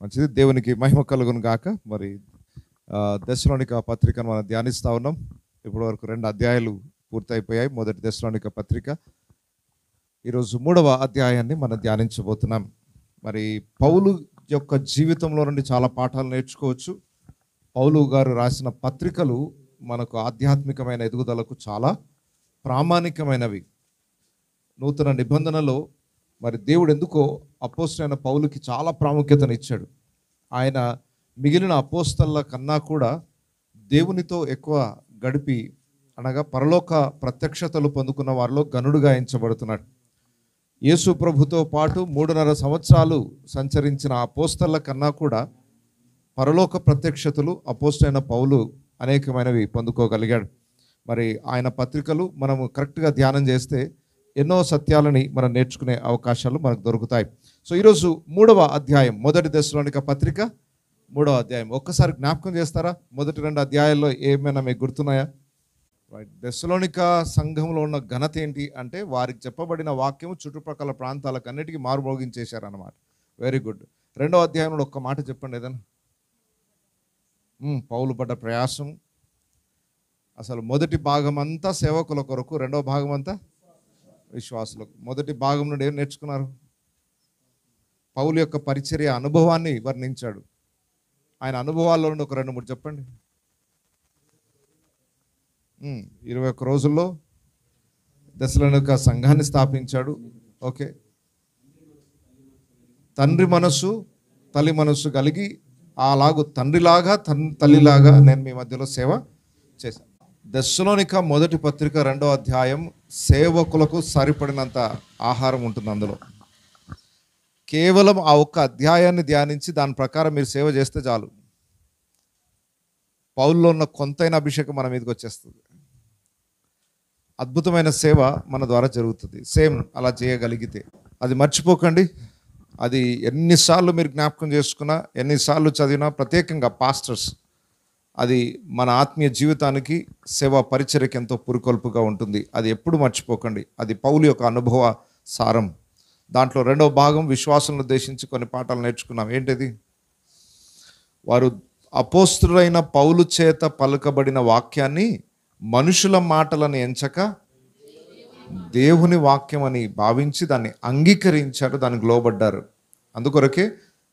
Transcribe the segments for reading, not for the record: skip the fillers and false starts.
మంచిది. దేవునికి మహిమ కలుగును గాక. మరి దశలోనిక పత్రికను మనం ధ్యానిస్తూ ఉన్నాం. ఇప్పటి వరకు 2 అధ్యాయాలు పూర్తయిపోయాయి. మొదటి దశలోనిక పత్రిక. ఈరోజు 3వ అధ్యాయాన్ని మనం ధ్యానించబోతున్నాం. మరి పౌలు యొక్క జీవితంలో నుండి చాలా పాఠాలు నేర్చుకోవచ్చు. పౌలు గారు రాసిన పత్రికలు మనకు ఆధ్యాత్మికమైన ఎదుగుదలకు చాలా ప్రామాణికమైనవి. నూతన నిబంధనలో మరి దేవుడు ఎందుకో అపోస్తలుడైన పౌలుకి చాలా ప్రాముఖ్యతను ఇచ్చాడు. ఆయన మిగిలిన అపోస్తల కన్నా కూడా దేవునితో ఎక్కువ గడిపి, అనగా పరలోక ప్రత్యక్షతలు పొందుకున్న వారిలో గనుడుగా ఎంచబడుతున్నాడు. యేసు ప్రభుతో పాటు 3.5 సంవత్సరాలు సంచరించిన అపోస్తల కన్నా కూడా పరలోక ప్రత్యక్షతలు అపోస్తలుడైన పౌలు అనేకమైనవి పొందుకోగలిగాడు. మరి ఆయన పత్రికలు మనము కరెక్ట్గా ధ్యానం చేస్తే ఎన్నో సత్యాలని మనం నేర్చుకునే అవకాశాలు మనకు దొరుకుతాయి. సో ఈరోజు 3వ అధ్యాయం, మొదటి దశలోనిక పత్రిక 3వ అధ్యాయం. ఒక్కసారి జ్ఞాపకం చేస్తారా? మొదటి 2 అధ్యాయాల్లో ఏమైనా మీకు గుర్తున్నాయా? దశలోనిక సంఘంలో ఉన్న ఘనత ఏంటి అంటే, వారికి చెప్పబడిన వాక్యం చుట్టుప్రక్కల ప్రాంతాలకు అన్నిటికీ మారుమోగించేశారన్నమాట. Very good. 2వ అధ్యాయంలో ఒక్క మాట చెప్పండి ఏదైనా. పౌలు పడ్డ ప్రయాసం. అసలు మొదటి భాగం అంతా సేవకుల కొరకు, 2వ భాగం అంతా విశ్వాసులకు. మొదటి భాగం నుండి ఏం నేర్చుకున్నారు? పౌలు యొక్క పరిచర్య అనుభవాన్ని వర్ణించాడు. ఆయన అనుభవాల్లో నుండి ఒక 2-3 చెప్పండి. 21 రోజుల్లో దశలోనిక సంఘాన్ని స్థాపించాడు. ఓకే. తండ్రి మనస్సు తల్లి మనస్సు కలిగి, అలాగూ తండ్రిలాగా తల్లిలాగా నేను మీ మధ్యలో సేవ చేశాను. దశలోనిక మొదటి పత్రిక 2వ అధ్యాయం సేవకులకు సరిపడినంత ఆహారం ఉంటుంది అందులో. కేవలం ఆ ఒక్క అధ్యాయాన్ని ధ్యానించి దాని ప్రకారం మీరు సేవ చేస్తే చాలు, పౌల్లో ఉన్న కొంతైన అభిషేకం మన మీదకి వచ్చేస్తుంది. అద్భుతమైన సేవ మన ద్వారా జరుగుతుంది. సేమ్ అలా చేయగలిగితే. అది మర్చిపోకండి. అది ఎన్నిసార్లు మీరు జ్ఞాపకం చేసుకున్నా, ఎన్నిసార్లు చదివినా, ప్రత్యేకంగా పాస్టర్స్, అది మన ఆత్మీయ జీవితానికి, సేవా పరిచర్యకి ఎంతో పురుకొల్పుగా ఉంటుంది. అది ఎప్పుడు మర్చిపోకండి. అది పౌలు యొక్క అనుభవ సారం. దాంట్లో 2వ భాగం విశ్వాసాలను ఉద్దేశించి కొన్ని పాఠాలు నేర్చుకున్నాం. ఏంటిది? వారు అపోస్తలుడైన పౌలు చేత పలుకబడిన వాక్యాన్ని మనుషుల మాటలను ఎంచక దేవుని వాక్యం అని భావించి దాన్ని అంగీకరించారు, దానికి లోబడ్డారు. అందుకొరకే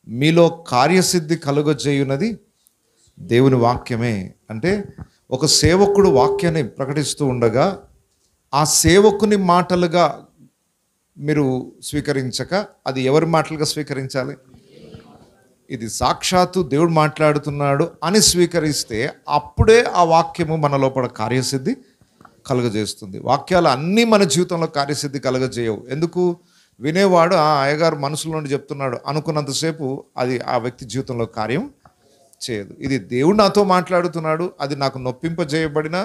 మీలో కార్యసిద్ధి కలుగజేయున్నది దేవుని వాక్యమే. అంటే ఒక సేవకుడు వాక్యాన్ని ప్రకటిస్తూ ఉండగా ఆ సేవకుని మాటలుగా మీరు స్వీకరించక, అది ఎవరి మాటలుగా స్వీకరించాలి? ఇది సాక్షాత్తు దేవుడు మాట్లాడుతున్నాడు అని స్వీకరిస్తే అప్పుడే ఆ వాక్యము మన లోపల కార్యసిద్ధి కలుగజేస్తుంది. వాక్యాలు అన్నీ మన జీవితంలో కార్యసిద్ధి కలుగజేయవు. ఎందుకు? వినేవాడు అయ్యగారు మనసులో నుండి చెప్తున్నాడు అనుకున్నంతసేపు అది ఆ వ్యక్తి జీవితంలో కార్యం చేయదు. ఇది దేవుడు నాతో మాట్లాడుతున్నాడు, అది నాకు నొప్పింపజేయబడిన,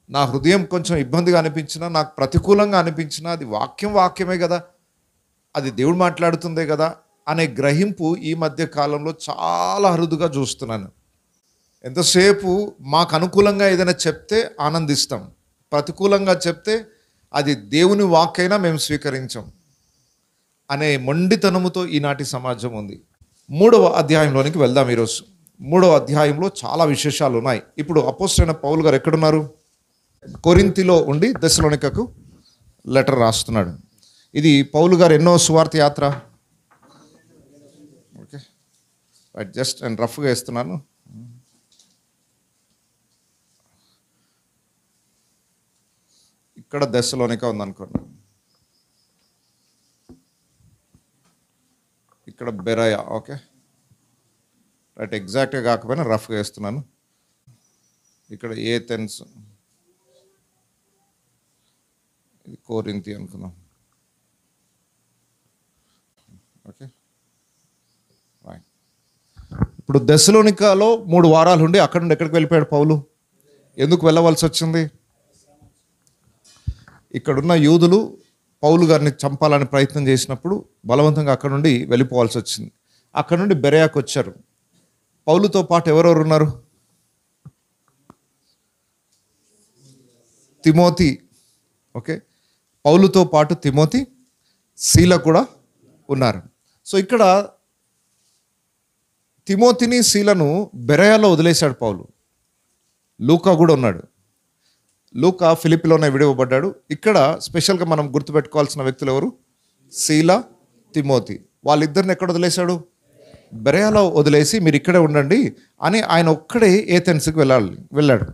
నా హృదయం కొంచెం ఇబ్బందిగా అనిపించినా, నాకు ప్రతికూలంగా అనిపించినా, అది వాక్యమే కదా, అది దేవుడు మాట్లాడుతుందే కదా అనే గ్రహింపు ఈ మధ్య కాలంలో చాలా అరుదుగా చూస్తున్నాను. ఎంతసేపు మాకు అనుకూలంగా ఏదైనా చెప్తే ఆనందిస్తాం, ప్రతికూలంగా చెప్తే అది దేవుని వాక్కైనా మేము స్వీకరించాం అనే మొండితనముతో ఈనాటి సమాజం ఉంది. 3వ అధ్యాయంలోనికి వెళ్దాం ఈరోజు. 3వ అధ్యాయంలో చాలా విశేషాలు ఉన్నాయి. ఇప్పుడు అపోస్తలుడైన పౌలు గారు ఎక్కడున్నారు? కొరింథీలో ఉండి దశలోనికకు లెటర్ రాస్తున్నాడు. ఇది పౌలు గారు ఎన్నో సువార్త యాత్ర. ఓకే రైట్, జస్ట్ నేను రఫ్గా వేస్తున్నాను. ఇక్కడ దశలోనిక ఉందనుకోండి, ఇక్కడ బెరయ. ఓకే రైట్, ఎగ్జాక్ట్గా కాకపోయినా రఫ్గా వేస్తున్నాను. ఇక్కడ ఏథెన్స్, ఇది కోరింథీ అనుకుందాం. Okay right. ఇప్పుడు దశలోనికలో 3 వారాలు ఉండి అక్కడ నుండి ఎక్కడికి వెళ్ళిపోయాడు పౌలు? ఎందుకు వెళ్ళవలసి వచ్చింది? ఇక్కడున్న యూదులు పౌలు గారిని చంపాలని ప్రయత్నం చేసినప్పుడు బలవంతంగా అక్కడ నుండి వెళ్ళిపోవాల్సి వచ్చింది. అక్కడ నుండి బెరయాకు వచ్చారు. పౌలుతో పాటు ఎవరెవరు ఉన్నారు? తిమోతి. ఓకే, పౌలుతో పాటు తిమోతి, శీల కూడా ఉన్నారు. సో ఇక్కడ తిమోతిని శీలను బెరయాలో వదిలేశాడు పౌలు. లూకా కూడా ఉన్నాడు. లూకా ఫిలిప్పిలోనే విడివబడ్డాడు. ఇక్కడ స్పెషల్గా మనం గుర్తుపెట్టుకోవాల్సిన వ్యక్తులు ఎవరు? శీల, తిమోతి. వాళ్ళిద్దరిని ఎక్కడ వదిలేశాడు? బెరయాలో వదిలేసి మీరు ఇక్కడే ఉండండి అని ఆయన ఒక్కడే ఏథెన్స్కి వెళ్ళాడు.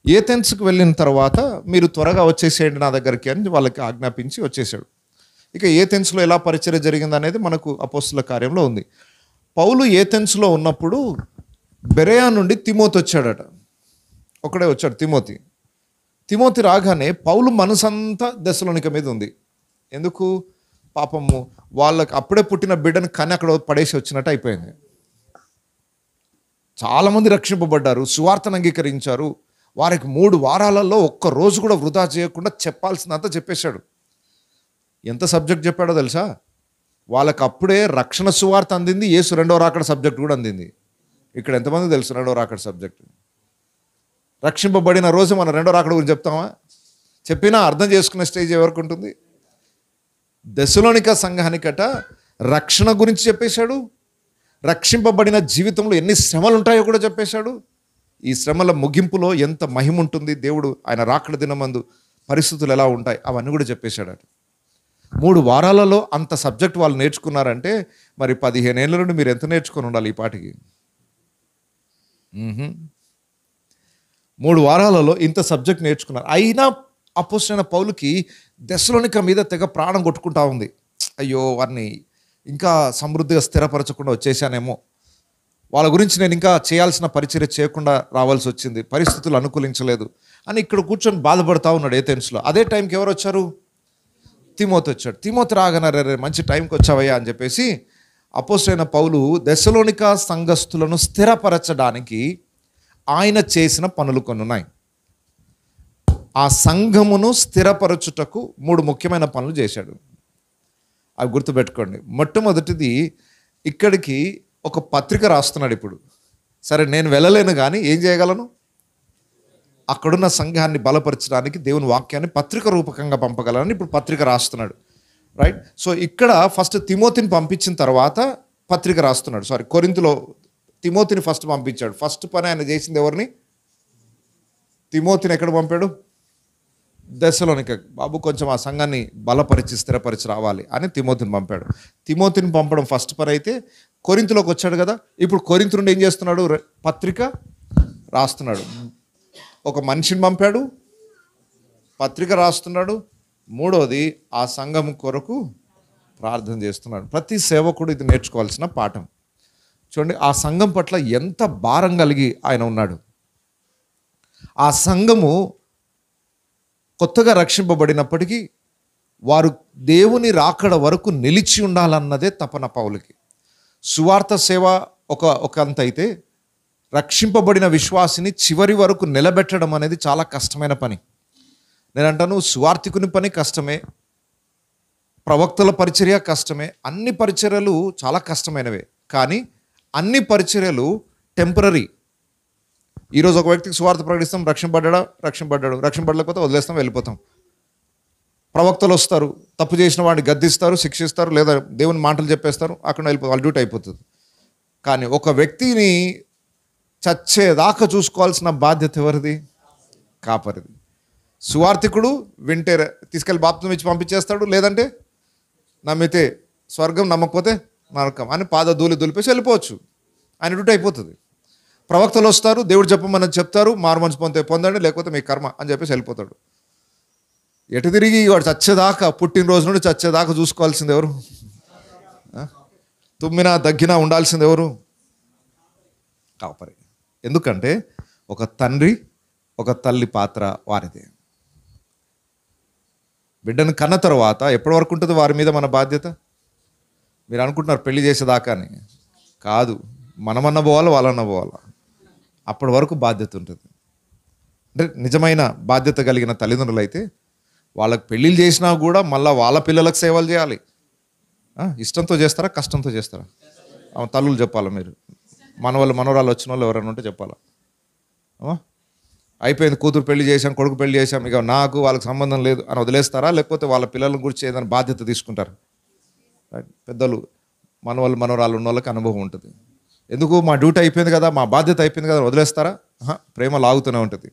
ఏథెన్స్కి వెళ్ళిన తర్వాత మీరు త్వరగా వచ్చేసేయండి నా దగ్గరికి అని వాళ్ళకి ఆజ్ఞాపించి వచ్చేసాడు. ఇక ఏథెన్స్లో ఎలా పరిచర్య జరిగింది అనేది మనకు అపోస్తుల కార్యంలో ఉంది. పౌలు ఏథెన్స్లో ఉన్నప్పుడు బెరయా నుండి తిమోతి వచ్చాడట. ఒకడే వచ్చాడు తిమోతి. తిమోతి రాగానే పౌలు మనసంతా దెస్సలోనిక మీద ఉంది. ఎందుకు? పాపము వాళ్ళకి అప్పుడే పుట్టిన బిడ్డను కని అక్కడ పడేసి వచ్చినట్టు అయిపోయింది. చాలామంది రక్షింపబడ్డారు, సువార్తను అంగీకరించారు. వారికి 3 వారాలలో ఒక్క రోజు కూడా వృధా చేయకుండా చెప్పాల్సినంత చెప్పేశాడు. ఎంత సబ్జెక్ట్ చెప్పాడో తెలుసా? వాళ్ళకి అప్పుడే రక్షణ సువార్త అందింది, యేసు రెండో రాకడ సబ్జెక్ట్ కూడా అందింది. ఇక్కడ ఎంతమంది తెలుసు రెండో రాకడ సబ్జెక్ట్? రక్షింపబడిన రోజు మనం రెండో రాకడ గురించి చెప్తామా? చెప్పినా అర్థం చేసుకునే స్టేజ్ ఎవరికి ఉంటుంది? దెస్సలోనిక సంఘానికట రక్షణ గురించి చెప్పేశాడు. రక్షింపబడిన జీవితంలో ఎన్ని శ్రమలు ఉంటాయో కూడా చెప్పేశాడు. ఈ శ్రమల ముగింపులో ఎంత మహిమ ఉంటుంది, దేవుడు ఆయన రాకడ దినమందు పరిస్థితులు ఎలా ఉంటాయి అవన్నీ కూడా చెప్పేశాడట. 3 వారాలలో అంత సబ్జెక్ట్ వాళ్ళు నేర్చుకున్నారంటే మరి 15 ఏళ్ళ నుండి మీరు ఎంత నేర్చుకొని ఉండాలి ఈ పాటికి? 3 వారాలలో ఇంత సబ్జెక్ట్ నేర్చుకున్నారు. అయినా అపోస్తలుడైన పౌలుకి దెస్సలోనిక మీద తెగ ప్రాణం కొట్టుకుంటా ఉంది. అయ్యో, వారిని ఇంకా సమృద్ధిగా స్థిరపరచకుండా వచ్చేసానేమో, వాళ్ళ గురించి నేను ఇంకా చేయాల్సిన పరిచర్య చేయకుండా రావాల్సి వచ్చింది, పరిస్థితులు అనుకూలించలేదు అని ఇక్కడ కూర్చొని బాధపడతా ఉన్నాడు ఏథెన్స్లో. అదే టైంకి ఎవరు వచ్చారు? తిమోతి వచ్చాడు. తిమోతి రాగానే రే మంచి టైంకి వచ్చావయ్యా అని చెప్పేసి అపోస్తలుడైన పౌలు దెస్సలోనిక సంఘస్థులను స్థిరపరచడానికి ఆయన చేసిన పనులు కొన్ని ఉన్నాయి. ఆ సంఘమును స్థిరపరచుటకు 3 ముఖ్యమైన పనులు చేశాడు. అవి గుర్తుపెట్టుకోండి. మొట్టమొదటిది, ఇక్కడికి ఒక పత్రిక రాస్తున్నాడు. ఇప్పుడు సరే నేను వెళ్ళలేను కానీ ఏం చేయగలను? అక్కడున్న సంఘాన్ని బలపరచడానికి దేవుని వాక్యాన్ని పత్రిక రూపకంగా పంపగలనని ఇప్పుడు పత్రిక రాస్తున్నాడు. రైట్. సో ఇక్కడ ఫస్ట్ తిమోతిని పంపించిన తర్వాత పత్రిక రాస్తున్నాడు. కొరింథీలో తిమోతిని ఫస్ట్ పంపించాడు. ఫస్ట్ పని ఆయన చేసింది ఎవరిని? తిమోతిని ఎక్కడ పంపాడు? దెస్సలోనిక. బాబు కొంచెం ఆ సంఘాన్ని బలపరిచి స్థిరపరిచి రావాలి అని తిమోతిని పంపాడు. తిమోతిని పంపడం ఫస్ట్ పని అయితే కొరింథీలోకి వచ్చాడు కదా. ఇప్పుడు కొరింథీ నుండి ఏం చేస్తున్నాడు? పత్రిక రాస్తున్నాడు. ఒక మనిషిని పంపాడు, పత్రిక రాస్తున్నాడు. మూడోది ఆ సంఘం కొరకు ప్రార్థన చేస్తున్నాడు. ప్రతి సేవకుడు ఇది నేర్చుకోవాల్సిన పాఠం. చూడండి, ఆ సంఘం పట్ల ఎంత భారం కలిగి ఆయన ఉన్నాడు. ఆ సంఘము కొత్తగా రక్షింపబడినప్పటికీ వారు దేవుని రాకడ వరకు నిలిచి ఉండాలన్నదే తపన పౌలుకి. సువార్త సేవ ఒక అంత అయితే, రక్షింపబడిన విశ్వాసిని చివరి వరకు నిలబెట్టడం అనేది చాలా కష్టమైన పని. నేను అంటాను, సువార్థికుని పని కష్టమే, ప్రవక్తల పరిచర్య కష్టమే, అన్ని పరిచర్యలు చాలా కష్టమైనవే. కానీ అన్ని పరిచర్యలు టెంపరరీ. ఈరోజు ఒక వ్యక్తికి సువార్త ప్రకటిస్తాం, రక్షింపడ్డాడు, రక్షింపడలేకపోతే వదిలేస్తాం, వెళ్ళిపోతాం. ప్రవక్తలు వస్తారు, తప్పు చేసిన వాడిని గద్దిస్తారు, శిక్షిస్తారు, లేదా దేవుని మాటలు చెప్పేస్తారు, అక్కడ వెళ్ళిపోతారు, వాళ్ళ డ్యూటీ అయిపోతుంది. కానీ ఒక వ్యక్తిని చచ్చేదాకా చూసుకోవాల్సిన బాధ్యత ఎవరిది? కాపరిది. సువార్థికుడు వింటే తీసుకెళ్ళి బాప్తిసం ఇచ్చి పంపించేస్తాడు, లేదంటే నమ్మితే స్వర్గం, నమ్మకపోతే నరకం అని పాద దులిపేసి వెళ్ళిపోవచ్చు, ఆయన డ్యూటీ అయిపోతుంది. ప్రవక్తలు వస్తారు, దేవుడు చెప్పమని చెప్తారు, మారు మనసు పొందండి లేకపోతే మీ కర్మ అని చెప్పేసి వెళ్ళిపోతాడు. ఎటు తిరిగి వాడు చచ్చేదాకా, పుట్టినరోజు నుండి చచ్చేదాకా చూసుకోవాల్సింది ఎవరు? తుమ్మినా దగ్గినా ఉండాల్సింది ఎవరు? కాపరి. ఎందుకంటే ఒక తండ్రి ఒక తల్లి పాత్ర వారిదే. బిడ్డను కన్న తర్వాత ఎప్పటి వరకు ఉంటుంది వారి మీద మన బాధ్యత? మీరు అనుకుంటున్నారు పెళ్లి చేసేదాకా అని. కాదు, మనమన్న పోవాలా, వాళ్ళన్న పోవాలా, అప్పటి వరకు బాధ్యత ఉంటుంది. అంటే నిజమైన బాధ్యత కలిగిన తల్లిదండ్రులు అయితే వాళ్ళకి పెళ్ళిళ్ళు చేసినా కూడా మళ్ళీ వాళ్ళ పిల్లలకు సేవలు చేయాలి. ఇష్టంతో చేస్తారా, కష్టంతో చేస్తారా? తల్లులు చెప్పాలా మీరు? మనవరాలు వచ్చిన వాళ్ళు ఎవరైనా ఉంటే చెప్పాలా? అయిపోయింది, కూతురు పెళ్లి చేశాం, కొడుకు పెళ్లి చేశాం, ఇక నాకు వాళ్ళకి సంబంధం లేదు అని వదిలేస్తారా? లేకపోతే వాళ్ళ పిల్లల గురించి ఏదైనా బాధ్యత తీసుకుంటారా? పెద్దలు మనవరాలు ఉన్న వాళ్ళకి అనుభవం ఉంటుంది. ఎందుకు మా డ్యూటీ అయిపోయింది కదా, మా బాధ్యత అయిపోయింది కదా వదిలేస్తారా? ప్రేమ లాగుతూనే ఉంటుంది.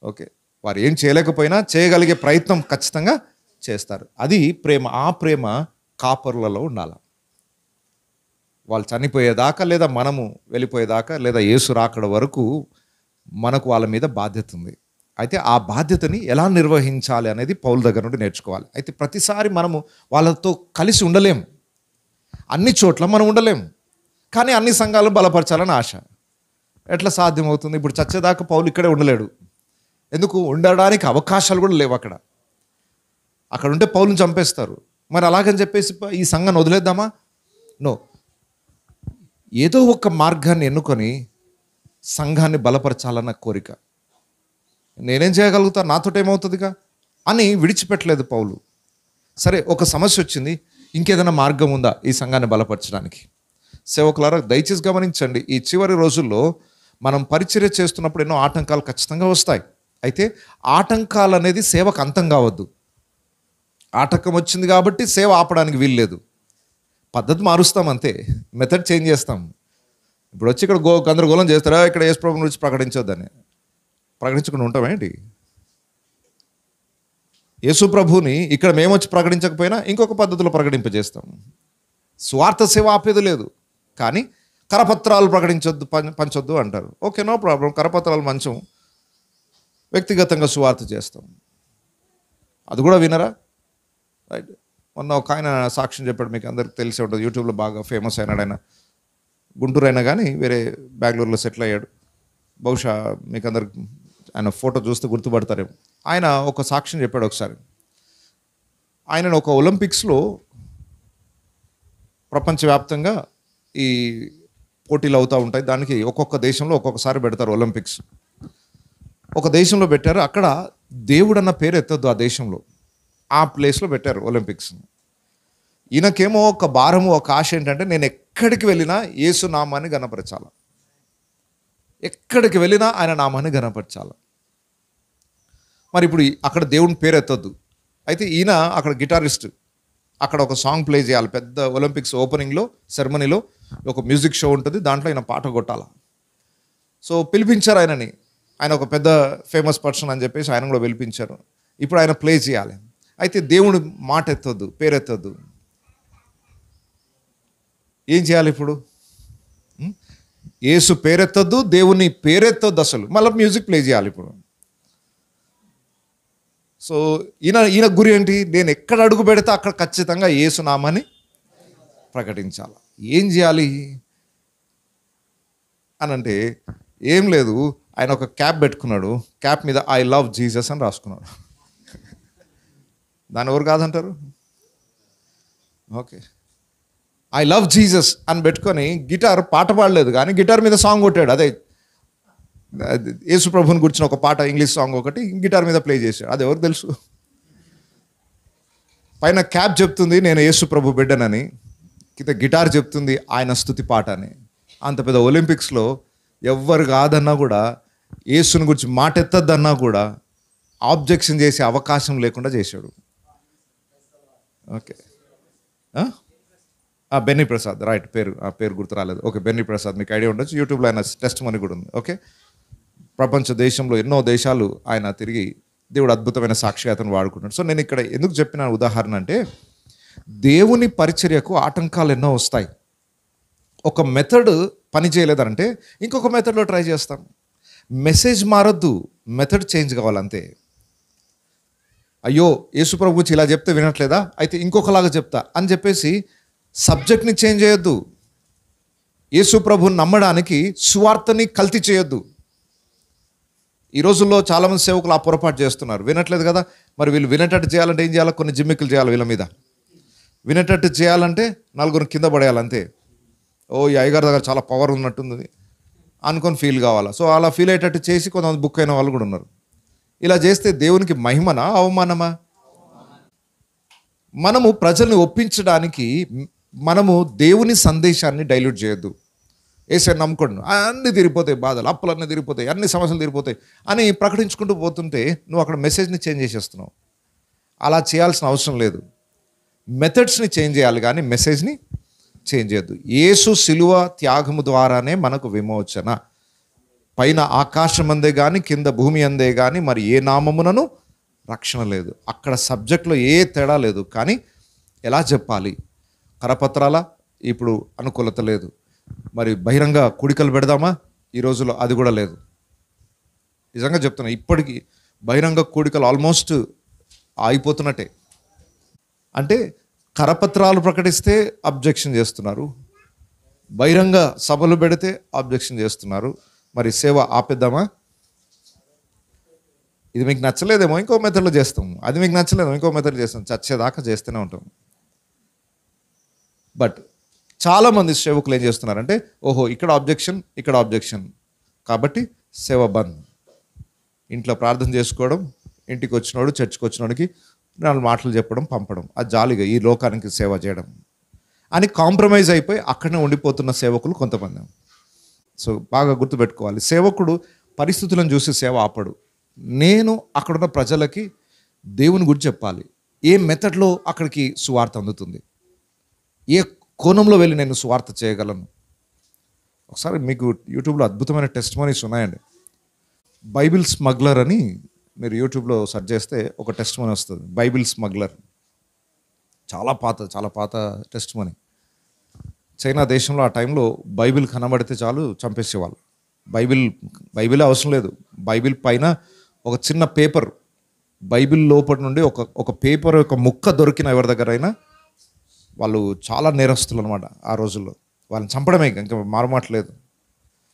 ఓకే, వారు ఏం చేయలేకపోయినా చేయగలిగే ప్రయత్నం ఖచ్చితంగా చేస్తారు. అది ప్రేమ. ఆ ప్రేమ కాపరులలో ఉండాలి. వాళ్ళు చనిపోయేదాకా, లేదా మనము వెళ్ళిపోయేదాకా, లేదా యేసు రాకడ వరకు మనకు వాళ్ళ మీద బాధ్యత ఉంది. అయితే ఆ బాధ్యతని ఎలా నిర్వహించాలి అనేది పౌలు దగ్గర నుండి నేర్చుకోవాలి. అయితే ప్రతిసారి మనము వాళ్ళతో కలిసి ఉండలేము, అన్ని చోట్ల మనం ఉండలేము. కానీ అన్ని సంఘాలను బలపరచాలని ఆశ. ఎట్లా సాధ్యమవుతుంది? ఇప్పుడు చచ్చేదాకా పౌలు ఇక్కడే ఉండలేడు. ఎందుకు? ఉండడానికి అవకాశాలు కూడా లేవు అక్కడ. అక్కడ ఉంటే పౌలుని చంపేస్తారు. మరి అలాగని చెప్పేసి ఈ సంఘాన్ని వదిలేద్దామా? నో. ఏదో ఒక మార్గాన్ని ఎన్నుకొని సంఘాన్ని బలపరచాలన్న కోరిక. నేనేం చేయగలుగుతా, నాతో ఏమవుతుందిగా అని విడిచిపెట్టలేదు పౌలు. సరే, ఒక సమస్య వచ్చింది, ఇంకేదైనా మార్గం ఉందా ఈ సంఘాన్ని బలపరచడానికి? సేవకులారా దయచేసి గమనించండి, ఈ చివరి రోజుల్లో మనం పరిచర్య చేస్తున్నప్పుడు ఎన్నో ఆటంకాలు ఖచ్చితంగా వస్తాయి. అయితే ఆటంకాలు అనేది సేవకు అంతం కావద్దు. ఆటంకం వచ్చింది కాబట్టి సేవ ఆపడానికి వీల్లేదు. పద్ధతి మారుస్తాం అంతే, మెథడ్ చేంజ్ చేస్తాం. ఇప్పుడు వచ్చి ఇక్కడ గందరగోళం చేస్తారా, ఇక్కడ యేసు ప్రభువుని గురించి ప్రకటించొద్దని. ప్రకటించకుండా ఉంటామేంటి? యేసు ప్రభువుని ఇక్కడ మేము వచ్చి ప్రకటించకపోయినా ఇంకొక పద్ధతిలో ప్రకటింపజేస్తాం. స్వార్థ సేవ ఆపేది లేదు. కానీ కరపత్రాలు ప్రకటించొద్దు, పంచొద్దు అంటారు. Okay, no problem. కరపత్రాలు మంచం, వ్యక్తిగతంగా సువార్త చేస్తాం. అది కూడా వినరా? రైట్. మొన్న ఒక ఆయన సాక్ష్యం చెప్పాడు, మీకు అందరికి తెలిసి ఉంటుంది, యూట్యూబ్లో బాగా ఫేమస్ అయినాడు ఆయన. గుంటూరు అయినా కానీ వేరే బెంగళూరులో సెటిల్ అయ్యాడు. బహుశా మీకు అందరికి ఆయన ఫోటో చూస్తే గుర్తుపడతారేమో. ఆయన ఒక సాక్ష్యం చెప్పాడు ఒకసారి. ఆయన ఒక ఒలింపిక్స్లో ప్రపంచవ్యాప్తంగా ఈ పోటీలు అవుతూ ఉంటాయి. దానికి ఒక్కొక్క దేశంలో ఒక్కొక్కసారి పెడతారు ఒలింపిక్స్. ఒక దేశంలో పెట్టారు, అక్కడ దేవుడు అన్న పేరు ఎత్తద్దు ఆ దేశంలో. ఆ ప్లేస్లో పెట్టారు ఒలింపిక్స్. ఈయనకేమో ఒక భారము, ఒక ఆశ ఏంటంటే, నేను ఎక్కడికి వెళ్ళినా యేసు నామాన్ని గణపరచాలి, ఎక్కడికి వెళ్ళినా ఆయన నామాన్ని గణపరచాలి. మరి ఇప్పుడు అక్కడ దేవుని పేరు ఎత్తద్దు. అయితే ఈయన అక్కడ గిటారిస్ట్, అక్కడ ఒక సాంగ్ ప్లే చేయాలి. పెద్ద ఒలింపిక్స్ ఓపెనింగ్లో సెరమనీలో ఒక మ్యూజిక్ షో ఉంటుంది, దాంట్లో ఆయన పాట కొట్టాలి. సో పిలిపించారు ఆయనని. ఆయన ఒక పెద్ద ఫేమస్ పర్సన్ అని చెప్పేసి ఆయన కూడా పిలిపించారు. ఇప్పుడు ఆయన ప్లే చేయాలి. అయితే దేవుడు మాట ఎత్తొద్దు, పేరు ఎత్తొద్దు. ఏం చేయాలి ఇప్పుడు? యేసు పేరెత్తొద్దు, దేవుని పేరెత్తొద్దు అసలు. మళ్ళీ మ్యూజిక్ ప్లే చేయాలి ఇప్పుడు. సో ఈయన గురి ఏంటి? నేను ఎక్కడ అడుగు పెడితే అక్కడ ఖచ్చితంగా యేసు నామాన్ని ప్రకటించాలి. ఏం చేయాలి అని అంటే ఏం లేదు, ఆయన ఒక క్యాప్ పెట్టుకున్నాడు. క్యాప్ మీద ఐ లవ్ జీసస్ అని రాసుకున్నాడు. దాని ఎవరు కాదంటారు? ఓకే, ఐ లవ్ జీసస్ అని పెట్టుకొని గిటార్ పాట పాడలేదు, కానీ గిటార్ మీద సాంగ్ కొట్టాడు. అదే యేసు ప్రభుని గురించిన ఒక పాట, ఇంగ్లీష్ సాంగ్ ఒకటి గిటార్ మీద ప్లే చేశాడు. అది ఎవరు తెలుసు? పైన క్యాప్ చెప్తుంది నేను యేసు ప్రభు బిడ్డనని, కింద గిటార్ చెప్తుంది ఆయన స్తుతి పాట అని. అంత పెద్ద ఒలింపిక్స్లో ఎవ్వరు కాదన్నా కూడా, యేసుని గురించి మాట ఎత్తద్దన్నా కూడా ఆబ్జెక్షన్ చేసే అవకాశం లేకుండా చేశాడు. Okay, Benny Prasad, right. పేరు గుర్తు రాలేదు. ఓకే, బెన్నీ ప్రసాద్, మీకు ఐడియా ఉండొచ్చు. యూట్యూబ్లో ఆయన టెస్ట్ మనీ కూడా ఉంది. ఓకే, ప్రపంచ దేశంలో ఎన్నో దేశాలు ఆయన తిరిగి దేవుడు అద్భుతమైన సాక్షిగాతను వాడుకుంటాడు. సో నేను ఇక్కడ ఎందుకు చెప్పిన ఉదాహరణ అంటే, దేవుని పరిచర్యకు ఆటంకాలు ఎన్నో వస్తాయి. ఒక మెథడ్ పని చేయలేదంటే ఇంకొక మెథడ్లో ట్రై చేస్తాం. మెసేజ్ మారొద్దు, మెథడ్ చేంజ్ కావాలంతే. అయ్యో యేసుప్రభు గురించి ఇలా చెప్తే వినట్లేదా, అయితే ఇంకొకలాగా చెప్తా అని చెప్పేసి సబ్జెక్ట్ని చేంజ్ చేయొద్దు. యేసుప్రభుని నమ్మడానికి సువార్తని కల్తీ చేయొద్దు. ఈ రోజుల్లో చాలామంది సేవకులు ఆ పొరపాటు చేస్తున్నారు. వినట్లేదు కదా, మరి వీళ్ళు వినేటట్టు చేయాలంటే ఏం చేయాలి? కొన్ని జిమ్మికులు చేయాలి వీళ్ళ మీద. వినేటట్టు చేయాలంటే నలుగురు కింద పడేయాలంతే. ఓ ఈ అయ్యగారి దగ్గర చాలా పవర్ ఉన్నట్టుంది అనుకొని ఫీల్ కావాలా. సో అలా ఫీల్ అయ్యేటట్టు చేసి కొంతమంది బుక్ అయిన వాళ్ళు కూడా ఉన్నారు. ఇలా చేస్తే దేవునికి మహిమనా అవమానమా? మనము ప్రజల్ని ఒప్పించడానికి మనము దేవుని సందేశాన్ని డైల్యూట్ చేయొద్దు. ఏసే నమ్ముకోండి, అన్నీ తిరిగిపోతాయి, బాధలు అప్పులన్నీ తిరిగిపోతాయి, అన్ని సమస్యలు తిరిగిపోతాయి అని ప్రకటించుకుంటూ పోతుంటే నువ్వు అక్కడ మెసేజ్ని చేంజ్ చేసేస్తున్నావు. అలా చేయాల్సిన అవసరం లేదు. మెథడ్స్ని చేంజ్ చేయాలి కానీ మెసేజ్ని చేంజ్ చేయొద్దు. యేసు శిలువ త్యాగము ద్వారానే మనకు విమోచన. పైన ఆకాశం అందే కానీ కింద భూమి అందే కానీ మరి ఏ నామమునను రక్షణ లేదు. అక్కడ సబ్జెక్ట్లో ఏ తేడా లేదు. కానీ ఎలా చెప్పాలి? కరపత్రాల ఇప్పుడు అనుకూలత లేదు. మరి బహిరంగ కూడికలు పెడదామా? ఈ రోజుల్లో అది కూడా లేదు. నిజంగా చెప్తున్నా, ఇప్పటికీ బహిరంగ కూడికలు ఆల్మోస్ట్ అయిపోతున్నట్టే. అంటే కరపత్రాలు ప్రకటిస్తే అబ్జెక్షన్ చేస్తున్నారు, బహిరంగ సభలు పెడితే అబ్జెక్షన్ చేస్తున్నారు. మరి సేవ ఆపేద్దామా? ఇది మీకు నచ్చలేదేమో ఇంకో మెథడ్లో చేస్తాము, అది మీకు నచ్చలేదేమో ఇంకో మెథడ్ చేస్తాం, చచ్చేదాకా చేస్తూనే ఉంటాం. బట్ చాలామంది సేవకులు ఏం చేస్తున్నారంటే, ఓహో ఇక్కడ ఆబ్జెక్షన్, ఇక్కడ ఆబ్జెక్షన్, కాబట్టి సేవ బంద్. ఇంట్లో ప్రార్థన చేసుకోవడం, ఇంటికి వచ్చినోడు చర్చికి వచ్చినోడికి 4 మాటలు చెప్పడం, పంపడం, అది జాలీగా ఈ లోకానికి సేవ చేయడం అని కాంప్రమైజ్ అయిపోయి అక్కడనే ఉండిపోతున్న సేవకులు కొంతమంది. సో బాగా గుర్తుపెట్టుకోవాలి, సేవకుడు పరిస్థితులను చూసి సేవ ఆపడు. నేను అక్కడున్న ప్రజలకి దేవుని గురించి చెప్పాలి. ఏ మెథడ్లో అక్కడికి సువార్త అందుతుంది, ఏ కోణంలో వెళ్ళి నేను సువార్త చేయగలను. ఒకసారి మీకు యూట్యూబ్లో అద్భుతమైన టెస్టిమనీస్ ఉన్నాయండి. బైబిల్ స్మగ్లర్ అని మీరు యూట్యూబ్లో సెర్చ్ చేస్తే ఒక టెస్టిమనీ వస్తుంది. బైబిల్ స్మగ్లర్, చాలా పాత టెస్టిమనీ. చైనా దేశంలో ఆ టైంలో బైబిల్ కనబడితే చాలు చంపేసేవాళ్ళు. బైబిలే అవసరం లేదు, బైబిల్ పైన ఒక చిన్న పేపర్, బైబిల్ లోపటి నుండి ఒక పేపర్ ఒక ముక్క దొరికిన ఎవరి దగ్గర అయినా వాళ్ళు చాలా నేరస్తులు అనమాట. ఆ రోజుల్లో వాళ్ళని చంపడమే, ఇంకా మారమాట్లేదు.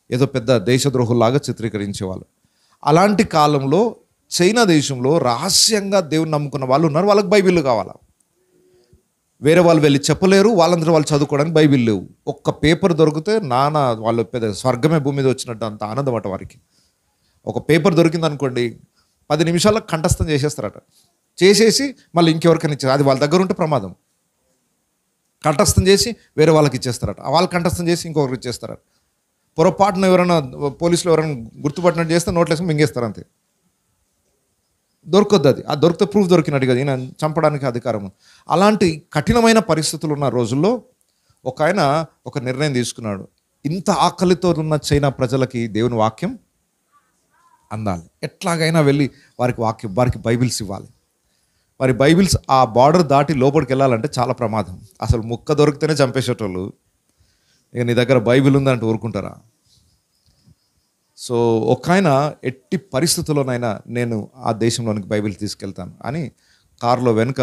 ఏదో పెద్ద దేశద్రోహుల్లాగా చిత్రీకరించేవాళ్ళు. అలాంటి కాలంలో చైనా దేశంలో రహస్యంగా దేవుని నమ్ముకున్న వాళ్ళు ఉన్నారు. వాళ్ళకి బైబిల్ కావాలా, వేరే వాళ్ళు వెళ్ళి చెప్పలేరు, వాళ్ళందరూ వాళ్ళు చదువుకోవడానికి బైబిల్ లేవు. ఒక్క పేపర్ దొరికితే వాళ్ళు పెద్ద స్వర్గమే భూమి మీద వచ్చినట్టు అంత ఆనందం అట వారికి. ఒక పేపర్ దొరికింది అనుకోండి, 10 నిమిషాల్లో కంఠస్థం చేసేస్తారట. చేసేసి మళ్ళీ ఇంకెవరికైనా ఇచ్చారు, అది వాళ్ళ దగ్గర ఉంటే ప్రమాదం. కంఠస్థం చేసి వేరే వాళ్ళకి ఇచ్చేస్తారట, వాళ్ళు కంఠస్థం చేసి ఇంకొకరికి ఇచ్చేస్తారట. పొరపాటున ఎవరైనా పోలీసులు ఎవరైనా గుర్తుపట్టినట్టు చేస్తే నోట్లేసి మింగేస్తారు, అంతే. దొరకొద్దు అది, ఆ దొరికితే ప్రూఫ్ దొరికినట్టు కదా, ఈయన చంపడానికి అధికారం. అలాంటి కఠినమైన పరిస్థితులు ఉన్న రోజుల్లో ఒక ఆయన ఒక నిర్ణయం తీసుకున్నాడు. ఇంత ఆకలితో ఉన్న చైనా ప్రజలకి దేవుని వాక్యం అందాలి, ఎట్లాగైనా వెళ్ళి వారికి బైబిల్స్ ఇవ్వాలి. మరి బైబిల్స్ ఆ బార్డర్ దాటి లోపలికి వెళ్ళాలంటే చాలా ప్రమాదం. అసలు ముక్క దొరికితేనే చంపేసేటోళ్ళు, ఇక నీ దగ్గర బైబిల్ ఉందంటే ఊరుకుంటారా? సో ఒక ఆయన ఎట్టి పరిస్థితుల్లోనైనా నేను ఆ దేశంలోనికి బైబిల్ తీసుకెళ్తాను అని కారులో వెనుక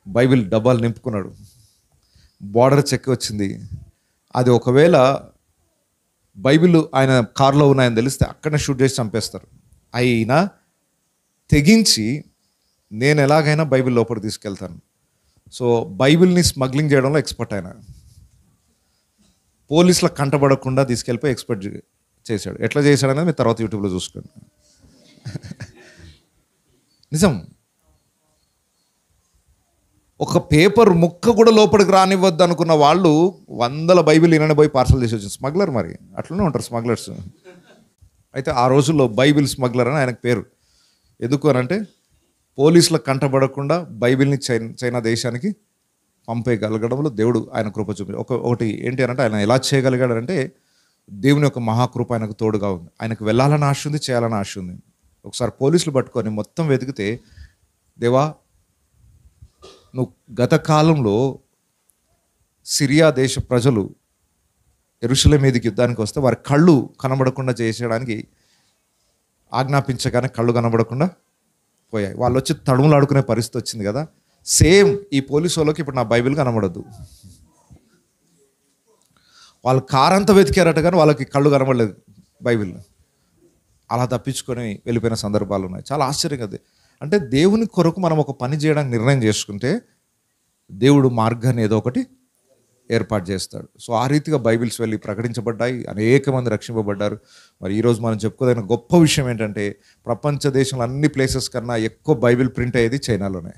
బైబిల్ డబ్బాలు నింపుకున్నాడు. బార్డర్ చెక్ వచ్చింది. అది ఒకవేళ బైబిల్ ఆయన కారులో ఉన్నాయని తెలిస్తే అక్కడనే షూట్ చేసి చంపేస్తారు. అయినా తెగించి నేను ఎలాగైనా బైబిల్ లోపలికి తీసుకెళ్తాను. సో బైబిల్ని స్మగ్లింగ్ చేయడంలో ఎక్స్పర్ట్ ఆయన. పోలీసులకు కంటపడకుండా తీసుకెళ్ళిపోయి ఎక్స్పర్ట్ చేశాడు. ఎట్లా చేశాడనేది మీరు తర్వాత యూట్యూబ్లో చూసుకోండి. నిజం, ఒక పేపర్ ముక్క కూడా లోపలికి రానివ్వద్దు అనుకున్న వాళ్ళు 100 బైబిల్ ఈయన పోయి పార్సల్ చేసి వచ్చింది. స్మగ్లర్, మరి అట్లనే ఉంటారు స్మగ్లర్స్. అయితే ఆ రోజుల్లో బైబిల్ స్మగ్లర్ అని ఆయనకు పేరు. ఎందుకు అనంటే పోలీసులకు కంటపడకుండా బైబిల్ని చైనా దేశానికి పంపేయగలగడంలో దేవుడు ఆయన కృప చూపి ఒకటి ఏంటి అనంటే ఆయన ఎలా చేయగలిగాడంటే దేవుని యొక్క మహాకృప ఆయనకు తోడుగా ఉంది. ఆయనకు వెళ్ళాలని ఆశ ఉంది, చేయాలని ఆశ ఉంది. ఒకసారి పోలీసులు పట్టుకొని మొత్తం వెతికితే, దేవా నువ్వు గత కాలంలో సిరియా దేశ ప్రజలు యెరూషలేము మీదకి యుద్ధానికి వస్తే వారి కళ్ళు కనబడకుండా చేసేయడానికి ఆజ్ఞాపించగానే కళ్ళు కనబడకుండా పోయాయి. వాళ్ళు వచ్చి తడుములు ఆడుకునే పరిస్థితి వచ్చింది కదా. సేమ్ ఈ పోలీసు వాళ్ళకి ఇప్పుడు నా బైబిల్ కనబడద్దు. వాళ్ళు కారంతా వెతికారట కానీ వాళ్ళకి కళ్ళు కనబడలేదు బైబిల్. అలా తప్పించుకొని వెళ్ళిపోయిన సందర్భాలు ఉన్నాయి. చాలా ఆశ్చర్యంగా అది. అంటే దేవుని కొరకు మనం ఒక పని చేయడానికి నిర్ణయం చేసుకుంటే దేవుడు మార్గాన్ని ఏదో ఒకటి ఏర్పాటు చేస్తాడు. సో ఆ రీతిగా బైబిల్స్ వెళ్ళి ప్రకటించబడ్డాయి, అనేక మంది రక్షింపబడ్డారు. మరి ఈరోజు మనం చెప్పుకోదగిన గొప్ప విషయం ఏంటంటే ప్రపంచ దేశంలో అన్ని ప్లేసెస్ కన్నా ఎక్కువ బైబిల్ ప్రింట్ అయ్యేది చైనాలోనే.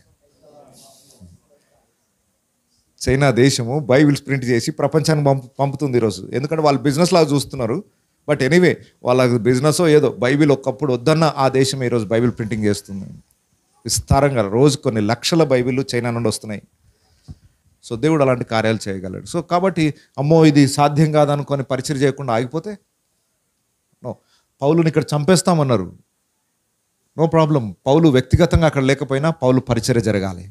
చైనా దేశము బైబిల్స్ ప్రింట్ చేసి ప్రపంచానికి పంపుతుంది ఈరోజు. ఎందుకంటే వాళ్ళు బిజినెస్ లాగా చూస్తున్నారు. బట్ ఎనీవే వాళ్ళ బిజినెస్ ఏదో, బైబిల్ ఒకప్పుడు వద్దన్న ఆ దేశం ఈరోజు బైబిల్ ప్రింటింగ్ చేస్తుంది విస్తారంగా. రోజు కొన్ని లక్షల బైబిళ్ళు చైనా నుండి వస్తున్నాయి. సో దేవుడు అలాంటి కార్యాలు చేయగలడు. సో కాబట్టి అమ్మో ఇది సాధ్యం కాదనుకొని పరిచయం చేయకుండా ఆగిపోతే నో. పౌలుని ఇక్కడ చంపేస్తామన్నారు, నో ప్రాబ్లం. పౌలు వ్యక్తిగతంగా అక్కడ లేకపోయినా పౌలు పరిచర్య జరగాలి.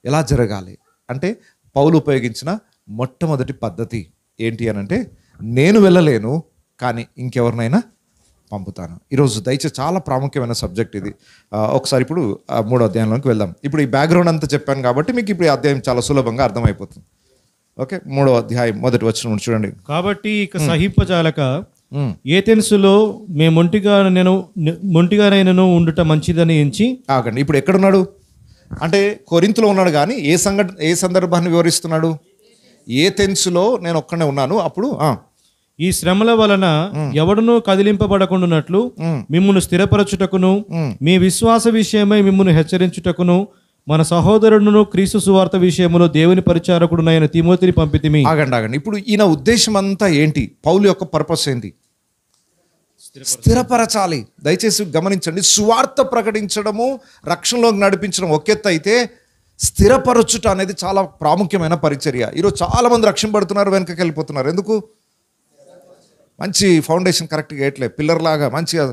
ఎలా జరగాలి అంటే పౌలు ఉపయోగించిన మొట్టమొదటి పద్ధతి ఏంటి అని అంటే, నేను వెళ్ళలేను కానీ ఇంకెవరినైనా పంపుతాను. ఈరోజు దయచేసి చాలా ప్రాముఖ్యమైన సబ్జెక్ట్ ఇది. ఒకసారి ఇప్పుడు 3వ అధ్యాయంలోకి వెళ్దాం. ఇప్పుడు ఈ బ్యాక్గ్రౌండ్ అంతా చెప్పాను కాబట్టి మీకు ఇప్పుడు ఈ అధ్యాయం చాలా సులభంగా అర్థమైపోతుంది. ఓకే, 3వ అధ్యాయం మొదటి వచనం చూడండి. కాబట్టి ఇక సహింపజాలక ఏథెన్సులో మేము మొంటిగానైనను ఉండుట మంచిదని ఎంచి. ఆగండి, ఇప్పుడు ఎక్కడున్నాడు అంటే కొరింథులో ఉన్నాడు, కానీ ఏ సందర్భాన్ని వివరిస్తున్నాడు? ఏథెన్సులో నేను ఒక్కనే ఉన్నాను. అప్పుడు ఈ శ్రమల వలన ఎవడునూ కదిలింపబడకుండానట్లు మిమ్మును స్థిరపరచుటకును మీ విశ్వాస విషయమై మిమ్మును హెచ్చరించుటకును మన సహోదరుడును క్రీస్తు సువార్త విషయములో దేవుని పరిచారకుడునైన తిమోతిని పంపితిమి. ఆగండి. ఇప్పుడు ఈయన ఉద్దేశం అంతా ఏంటి? పౌలు యొక్క పర్పస్ ఏంటి? స్థిరపరచాలి. దయచేసి గమనించండి, సువార్త ప్రకటించడము, రక్షణలోకి నడిపించడం ఒక ఎత్తు అయితే, స్థిరపరచుట అనేది చాలా ప్రాముఖ్యమైన పరిచర్య. ఈరోజు చాలా మంది రక్షింపబడుతున్నారు, వెనకకి వెళ్ళిపోతున్నారు. ఎందుకు? మంచి ఫౌండేషన్ కరెక్ట్గా వేయట్లేదు. పిల్లర్ లాగా మంచిగా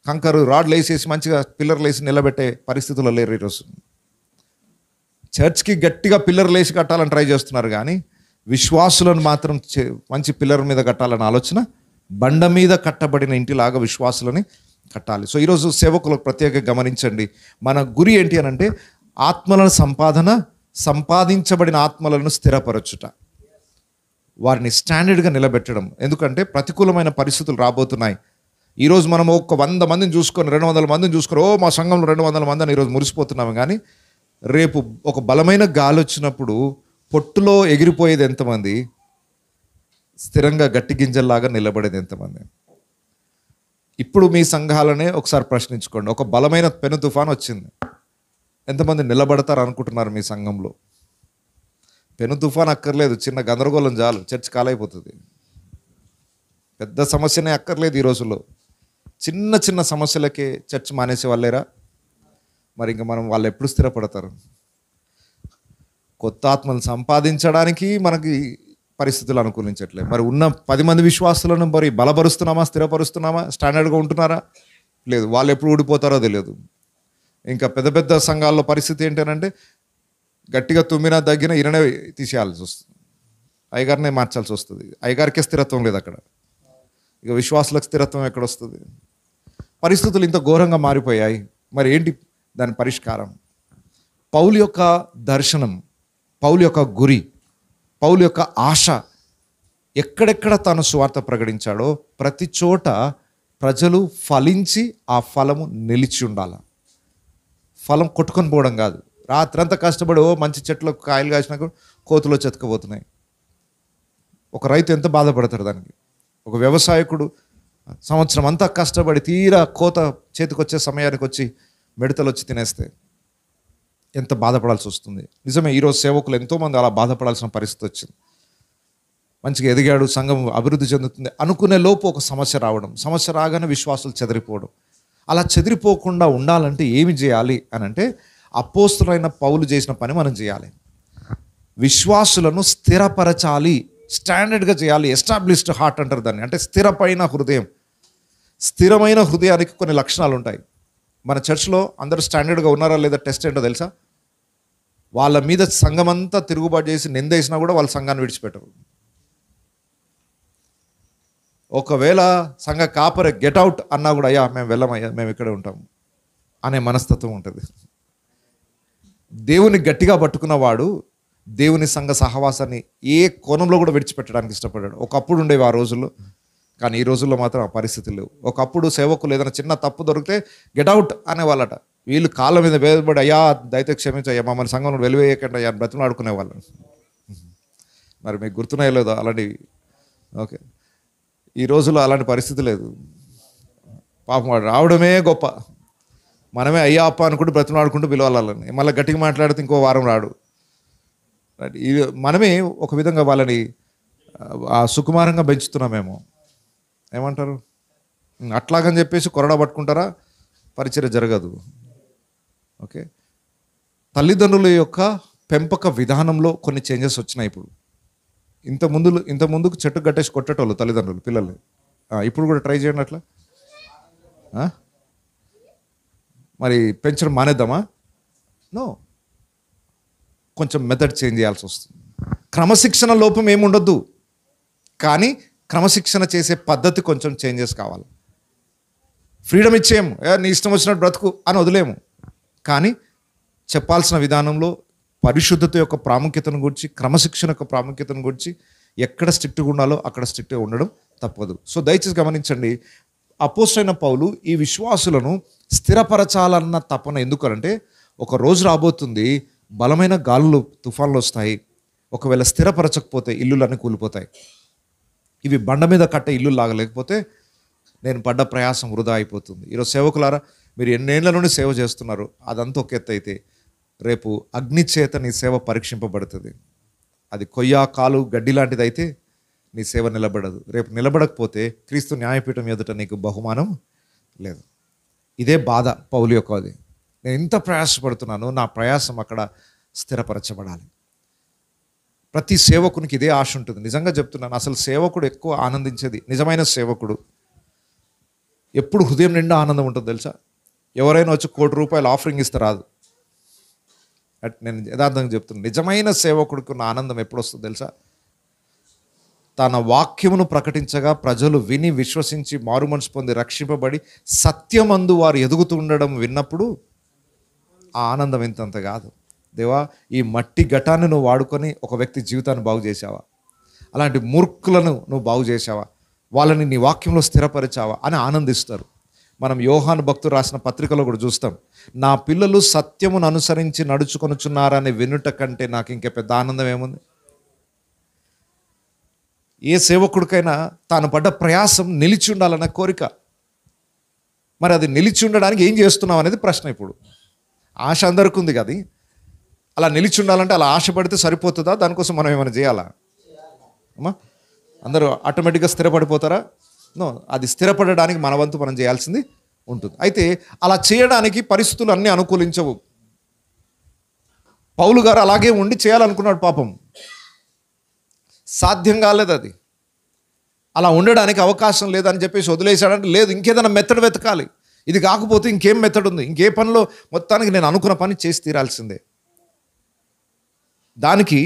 కంకరు రాడ్లు వేసేసి మంచిగా పిల్లర్లు వేసి నిలబెట్టే పరిస్థితుల్లో లేరు ఈరోజు. చర్చ్కి గట్టిగా పిల్లర్లు వేసి కట్టాలని ట్రై చేస్తున్నారు, కానీ విశ్వాసులను మాత్రం మంచి పిల్లర్ మీద కట్టాలని ఆలోచన, బండ మీద కట్టబడిన ఇంటిలాగా విశ్వాసులని కట్టాలి. సో ఈరోజు సేవకులకు ప్రత్యేకంగా గమనించండి, మన గురి ఏంటి అని అంటే ఆత్మలను సంపాదించబడిన ఆత్మలను స్థిరపరచుట, వారిని స్టాండర్డ్గా నిలబెట్టడం. ఎందుకంటే ప్రతికూలమైన పరిస్థితులు రాబోతున్నాయి. ఈరోజు మనం ఒక 100 మందిని చూసుకొని 200 మందిని చూసుకొని మా సంఘంలో 200 మంది అని ఈరోజు మురిసిపోతున్నాము, కానీ రేపు ఒక బలమైన గాలి వచ్చినప్పుడు పొట్టులో ఎగిరిపోయేది ఎంతమంది? స్థిరంగా గట్టి గింజల్లాగా నిలబడేది ఎంతమంది? ఇప్పుడు మీ సంఘాలనే ఒకసారి ప్రశ్నించుకోండి. ఒక బలమైన పెను తుఫాన్ వచ్చింది, ఎంతమంది నిలబడతారు అనుకుంటున్నారు మీ సంఘంలో? పెను తుఫాన్ అక్కర్లేదు, చిన్న గందరగోళం చాలు, చర్చ్ కాలైపోతుంది. పెద్ద సమస్యనే అక్కర్లేదు ఈ రోజుల్లో. చిన్న చిన్న సమస్యలకే చర్చ్ మానేసే వాళ్ళేరా? మరి ఇంకా వాళ్ళు ఎప్పుడు స్థిరపడతారు? కొత్త ఆత్మలు సంపాదించడానికి మనకి పరిస్థితులు అనుకూలించట్లేదు. మరి ఉన్న 10 మంది విశ్వాసులను మరి బలపరుస్తున్నామా, స్థిరపరుస్తున్నామా, స్టాండర్డ్గా ఉంటున్నారా? లేదు. వాళ్ళు ఎప్పుడు ఊడిపోతారో తెలియదు. ఇంకా పెద్ద పెద్ద సంఘాల్లో పరిస్థితి ఏంటంటే గట్టిగా తుమ్మినా దగ్గిన ఈయననే తీసేయాల్సి వస్తుంది, అయ్యగారినే మార్చాల్సి వస్తుంది. అయ్యగారికే స్థిరత్వం లేదు అక్కడ, ఇక విశ్వాసులకు స్థిరత్వం ఎక్కడ వస్తుంది? పరిస్థితులు ఇంత ఘోరంగా మారిపోయాయి. మరి ఏంటి దాని పరిష్కారం? పౌలు యొక్క దర్శనం, పౌలు యొక్క గురి, పౌలు యొక్క ఆశ, ఎక్కడెక్కడ తాను సువార్త ప్రకటించాడో ప్రతి చోట ప్రజలు ఫలించి ఆ ఫలము నిలిచి ఉండాలి. ఫలం కొట్టుకొని పోవడం కాదు. రాత్రంతా కష్టపడి మంచి చెట్లకు కాయలు కాసినా కూడా కోతులో చెతకపోతున్నాయి. ఒక రైతు ఎంత బాధపడతాడు దానికి? ఒక వ్యవసాయకుడు సంవత్సరం అంతా కష్టపడి తీరా కోత చేతికి వచ్చే సమయానికి వచ్చి మిడతలు వచ్చి తినేస్తే ఎంత బాధపడాల్సి వస్తుంది. నిజమే, ఈరోజు సేవకులు ఎంతోమంది అలా బాధపడాల్సిన పరిస్థితి వచ్చింది. మంచిగా ఎదిగాడు, సంఘం అభివృద్ధి చెందుతుంది అనుకునే లోపు ఒక సమస్య రావడం, సమస్య రాగానే విశ్వాసులు చెదిరిపోవడం. అలా చెదిరిపోకుండా ఉండాలంటే ఏమి చేయాలి అని అంటే అపోస్తలుడైన పౌలు చేసిన పని మనం చేయాలి. విశ్వాసులను స్థిరపరచాలి, స్టాండర్డ్గా చేయాలి. ఎస్టాబ్లిష్డ్ హార్ట్ అంటారు దాన్ని, అంటే స్థిరమైన హృదయం. స్థిరమైన హృదయానికి కొన్ని లక్షణాలు ఉంటాయి. మన చర్చ్లో అందరూ స్టాండర్డ్గా ఉన్నారా లేదా టెస్ట్ ఏంటో తెలుసా? వాళ్ళ మీద సంఘం అంతా తిరుగుబాటు చేసి నిందేసినా కూడా వాళ్ళ సంఘాన్ని విడిచిపెట్టరు. ఒకవేళ సంఘ కాపరి గెట్ అవుట్ అన్నా కూడా అయ్యా మేము వెళ్ళమయ్యా, మేము ఇక్కడే ఉంటాము అనే మనస్తత్వం ఉంటుంది. దేవుని గట్టిగా పట్టుకున్నవాడు దేవుని సంఘ సహవాసాన్ని ఏ కోణంలో కూడా విడిచిపెట్టడానికి ఇష్టపడ్డాడు. ఒకప్పుడు ఉండేవి ఆ రోజుల్లో, కానీ ఈ రోజుల్లో మాత్రం ఆ పరిస్థితులు లేవు. ఒకప్పుడు సేవకులు ఏదైనా చిన్న తప్పు దొరికితే గెట్ అవుట్ అనేవాళ్ళట. వీళ్ళు కాళ్ళ మీద వేదపడి అయ్యా దయతో క్షమించయ్యా, మమ్మల్ని సంఘంలో వెలివేయకండి అయ్యా బ్రతులు ఆడుకునేవాళ్ళు. మరి మీకు గుర్తున్నాయో లేదో అలాంటివి? ఓకే, ఈ రోజుల్లో అలాంటి పరిస్థితి లేదు. పాపం వాడు రావడమే గొప్ప, మనమే అయ్యా అప్ప అనుకుంటూ బ్రతులాడుకుంటూ పిలవాలని, మళ్ళీ గట్టిగా మాట్లాడితే ఇంకో వారం రాడు. మనమే ఒక విధంగా వాళ్ళని సుకుమారంగా పెంచుతున్నామేమో. ఏమంటారు? అట్లాగని చెప్పేసి కొరడా పట్టుకుంటారా? పరిచర్య జరగదు. ఓకే, తల్లిదండ్రుల యొక్క పెంపక విధానంలో కొన్ని చేంజెస్ వచ్చినాయి ఇప్పుడు. ఇంత ముందుకు చెట్టు కట్టేసి కొట్టేటోళ్ళు తల్లిదండ్రులు పిల్లల్ని. ఇప్పుడు కూడా ట్రై చేయండి అట్లా. ఆ? మరి పెంచడం మానేద్దామా? నో, కొంచెం మెథడ్ చేంజ్ చేయాల్సి వస్తుంది. క్రమశిక్షణ లోపం ఏముండొద్దు, కానీ క్రమశిక్షణ చేసే పద్ధతి కొంచెం చేంజెస్ కావాలి. ఫ్రీడమ్ ఇచ్చేయము, నీ ఇష్టం వచ్చినట్టు బ్రతుకు అని వదిలేము, కానీ చెప్పాల్సిన విధానంలో పరిశుద్ధత యొక్క ప్రాముఖ్యతను గురించి, క్రమశిక్షణ యొక్క ప్రాముఖ్యతను గురించి, ఎక్కడ స్ట్రిక్ట్గా ఉండాలో అక్కడ స్ట్రిక్ట్గా ఉండడం తప్పదు. సో దయచేసి గమనించండి, అపోస్తలుడైన పౌలు ఈ విశ్వాసులను స్థిరపరచాలన్న తపన. ఎందుకనంటే ఒక రోజు రాబోతుంది, బలమైన గాలులు తుఫాన్లు వస్తాయి. ఒకవేళ స్థిరపరచకపోతే ఇల్లులన్నీ కూలిపోతాయి. ఇవి బండ మీద కట్టే ఇల్లు లాగా, లేకపోతే నేను పడ్డ ప్రయాసం వృధా అయిపోతుంది. ఈరోజు సేవకులారా, మీరు ఎన్నేళ్ల నుండి సేవ చేస్తున్నారు, అదంతా ఒక ఎత్తు అయితే రేపు అగ్ని చేత నీ సేవ పరీక్షింపబడుతుంది. అది కొయ్య కాలు గడ్డి లాంటిది అయితే నీ సేవ నిలబడదు. రేపు నిలబడకపోతే క్రీస్తు న్యాయపీఠం ఎదుట నీకు బహుమానం లేదు. ఇదే బాధ పౌలు యొక్క. అది నేను ఎంత ప్రయాసపడుతున్నాను, నా ప్రయాసం అక్కడ స్థిరపరచబడాలి. ప్రతి సేవకునికి ఇదే ఆశ ఉంటుంది. నిజంగా చెప్తున్నాను, అసలు సేవకుడు ఎక్కువ ఆనందించేది, నిజమైన సేవకుడు ఎప్పుడు హృదయం నిండా ఆనందం ఉంటుంది తెలుసా. ఎవరైనా వచ్చి ₹1,00,00,000 ఆఫరింగ్ ఇస్తే రాదు. నేను యథార్థంగా చెప్తున్నాను, నిజమైన సేవకుడికి ఉన్న ఆనందం ఎప్పుడు వస్తుంది తెలుసా. తన వాక్యమును ప్రకటించగా ప్రజలు విని విశ్వసించి మారు మనసు పొంది రక్షింపబడి సత్యమందు వారు ఎదుగుతూ ఉండడం విన్నప్పుడు ఆ ఆనందం ఇంతంత కాదు. దేవా, ఈ మట్టి ఘటాన్ని నువ్వు వాడుకొని ఒక వ్యక్తి జీవితాన్ని బాగు చేసావా, అలాంటి మూర్ఖులను నువ్వు బాగు చేసావా, వాళ్ళని నీ వాక్యంలో స్థిరపరిచావా అని ఆనందిస్తారు. మనం యోహాను భక్తుడు రాసిన పత్రికలో కూడా చూస్తాం, నా పిల్లలు సత్యమును అనుసరించి నడుచుకొనుచున్నారని వినుట కంటే నాకు ఇంకే పెద్ద ఆనందం ఏముంది. ఏ సేవకుడికైనా తాను పడ్డ ప్రయాసం నిలిచి ఉండాలన్న కోరిక. మరి అది నిలిచి ఉండడానికి ఏం చేస్తున్నావు అనేది ప్రశ్న. ఇప్పుడు ఆశ అందరికీ ఉంది కదా, అలా నిలిచి ఉండాలంటే అలా ఆశపడితే సరిపోతుందా? దానికోసం మనం ఏమైనా చేయాలా అమ్మా? అందరూ ఆటోమేటిక్గా స్థిరపడిపోతారా? నో, అది స్థిరపడడానికి మన వంతు మనం చేయాల్సింది ఉంటుంది. అయితే అలా చేయడానికి పరిస్థితులు అన్నీ అనుకూలించవు. పౌలు గారు అలాగే ఉండి చేయాలనుకున్నాడు, పాపం సాధ్యం కాలేదు. అది అలా ఉండడానికి అవకాశం లేదని చెప్పేసి వదిలేశాడంటే, లేదు ఇంకేదైనా మెథడ్ వెతకాలి, ఇది కాకపోతే ఇంకేం మెథడ్ ఉంది, ఇంకే పనిలో మొత్తానికి నేను అనుకున్న పని చేసి తీరాల్సిందే. దానికి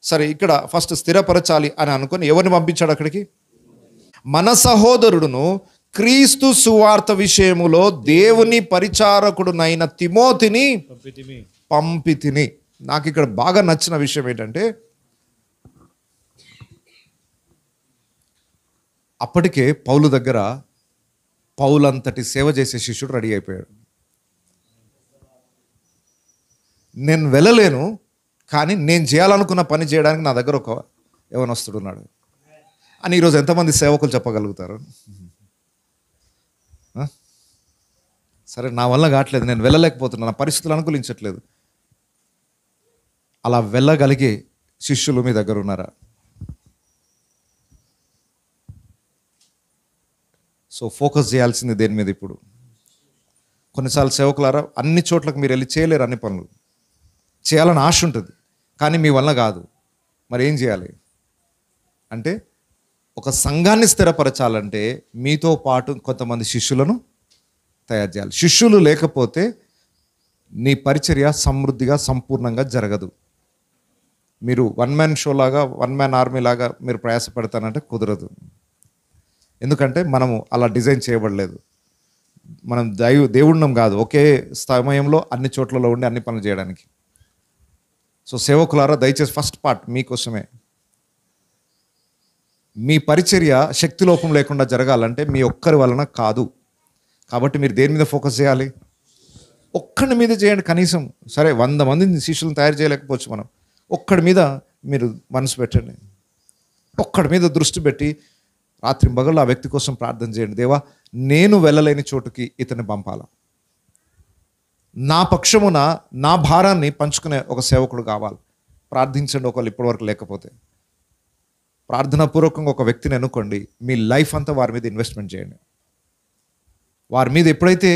సరే ఇక్కడ ఫస్ట్ స్థిరపరచాలి అని అనుకుని ఎవరిని పంపించాడు అక్కడికి? మన సహోదరుడును క్రీస్తు సువార్త విషయములో దేవుని పరిచారకుడునైన తిమోతిని పంపితిని. నాకు ఇక్కడ బాగా నచ్చిన విషయం ఏంటంటే, అప్పటికే పౌలు దగ్గర పౌలంతటి సేవ చేసే శిష్యుడు రెడీ అయిపోయాడు. నేను వెళ్ళలేను, కానీ నేను చేయాలనుకున్న పని చేయడానికి నా దగ్గర ఒక యవనస్తుడున్నాడు అని ఈరోజు ఎంతమంది సేవకులు చెప్పగలుగుతారు? సరే, నా వల్ల కావట్లేదు, నేను వెళ్ళలేకపోతున్నాను, నా పరిస్థితులు అనుకూలించట్లేదు. అలా వెళ్ళగలిగే శిష్యులు మీ దగ్గర ఉన్నారా? సో ఫోకస్ చేయాల్సింది దేని మీద ఇప్పుడు? కొన్నిసార్లు సేవకులారా, అన్ని చోట్లకు మీరు వెళ్ళి చేయలేరు, అన్ని పనులు చేయాలని ఆశ ఉంటుంది, కానీ మీ వల్ల కాదు. మరి ఏం చేయాలి అంటే, ఒక సంఘాన్ని స్థిరపరచాలంటే మీతో పాటు కొంతమంది శిష్యులను తయారు చేయాలి. శిష్యులు లేకపోతే నీ పరిచర్య సమృద్ధిగా సంపూర్ణంగా జరగదు. మీరు వన్ మ్యాన్ షో లాగా, వన్ మ్యాన్ ఆర్మీ లాగా మీరు ప్రయాసపడతానంటే కుదరదు. ఎందుకంటే మనము అలా డిజైన్ చేయబడలేదు. మనం దేవుడినం కాదు ఒకే సమయంలో అన్ని చోట్లలో ఉండి అన్ని పనులు చేయడానికి. సో సేవకులారా, దయచేసి ఫస్ట్ పార్ట్ మీకోసమే. మీ పరిచర్య శక్తిలోపం లేకుండా జరగాలంటే మీ ఒక్కరి వలన కాదు. కాబట్టి మీరు దేని మీద ఫోకస్ చేయాలి? ఒక్కడి మీద చేయండి కనీసం. సరే, 100 మంది శిష్యులను తయారు చేయలేకపోవచ్చు మనం, ఒక్కడి మీద మీరు మనసు పెట్టండి. ఒక్కడి మీద దృష్టి పెట్టి రాత్రి పగళ్ళు ఆ వ్యక్తి కోసం ప్రార్థన చేయండి. దేవా, నేను వెళ్ళలేని చోటుకి ఇతన్ని పంపాలా, నా పక్షమున నా భారాన్ని పంచుకునే ఒక సేవకుడు కావాలి. ప్రార్థించండి. ఒకళ్ళు ఇప్పటివరకు లేకపోతే ప్రార్థనాపూర్వకంగా ఒక వ్యక్తిని ఎన్నుకోండి. మీ లైఫ్ అంతా వారి మీద ఇన్వెస్ట్మెంట్ చేయండి. వారి మీద ఎప్పుడైతే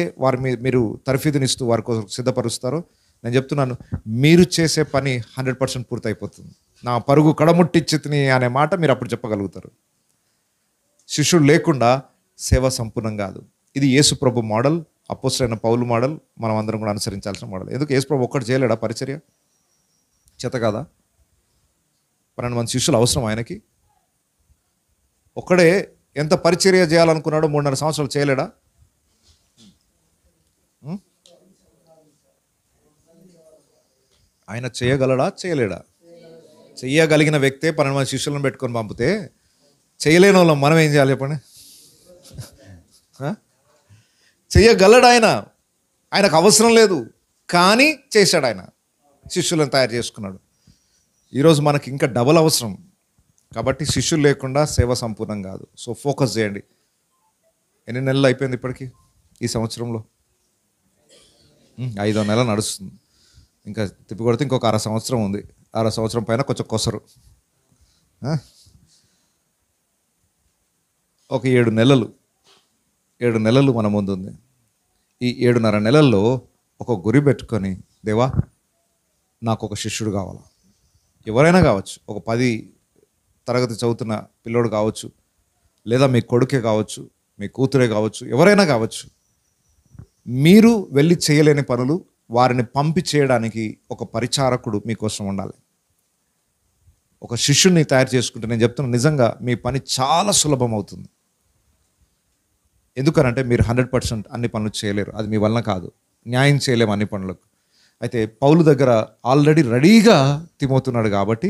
మీరు తర్ఫీదునిస్తూ వారి కోసం సిద్ధపరుస్తారో, నేను చెప్తున్నాను, మీరు చేసే పని 100% పూర్తయిపోతుంది. నా పరుగు కడముట్టిచ్చితిని అనే మాట మీరు అప్పుడు చెప్పగలుగుతారు. శిష్యుడు లేకుండా సేవ సంపూర్ణం కాదు. ఇది యేసు ప్రభు మోడల్, అపోస్తలుడైన పౌలు మోడల్, మనం అందరం కూడా అనుసరించాల్సిన మోడల్. ఎందుకు యేసు ప్రభు ఒక్కటి చేయలేడా పరిచర్య? చేత కాదా? 12 మంది శిష్యులు అవసరం ఆయనకి? ఒక్కడే ఎంత పరిచర్య చేయాలనుకున్నాడో 3.5 సంవత్సరాలు చేయలేడా? ఆయన చేయగలడా? చేయలేడా? చెయ్యగలిగిన వ్యక్తే 12 మంది శిష్యులను పెట్టుకొని పంపితే, చేయలేని వాళ్ళం మనం ఏం చేయాలి చెప్పండి? చెయ్యగలడు ఆయన, ఆయనకు అవసరం లేదు, కానీ చేశాడు. ఆయన శిష్యులను తయారు చేసుకున్నాడు. ఈరోజు మనకి ఇంకా డబల్ అవసరం. కాబట్టి శిష్యులు లేకుండా సేవ సంపూర్ణం కాదు. సో ఫోకస్ చేయండి. ఎన్ని నెలలు అయిపోయింది ఇప్పటికీ ఈ సంవత్సరంలో? 5వ నెల నడుస్తుంది. ఇంకా తిప్పి కొడితే ఇంకొక 6 సంవత్సరం ఉంది. 6 సంవత్సరం పైన కొంచెం కొసరు. ఒక 7 నెలలు మన ముందు ఉంది. ఈ 7.5 నెలల్లో ఒక గురి పెట్టుకొని, దేవా నాకు ఒక శిష్యుడు కావాలా. ఎవరైనా కావచ్చు, ఒక 10 తరగతి చదువుతున్న పిల్లోడు కావచ్చు, లేదా మీ కొడుకే కావచ్చు, మీ కూతురే కావచ్చు, ఎవరైనా కావచ్చు. మీరు వెళ్ళి చేయలేని పనులు వారిని పంపి చేయడానికి ఒక పరిచారకుడు మీకోసం ఉండాలి. ఒక శిష్యుడిని తయారు చేసుకుంటే నేను చెప్తున్నా, నిజంగా మీ పని చాలా సులభం అవుతుంది. ఎందుకనంటే మీరు 100% అన్ని పనులు చేయలేరు, అది మీ వలన కాదు. న్యాయం చేయలేము అన్ని పనులకు. అయితే పౌలు దగ్గర ఆల్రెడీ రెడీగా తిమోతున్నాడు కాబట్టి,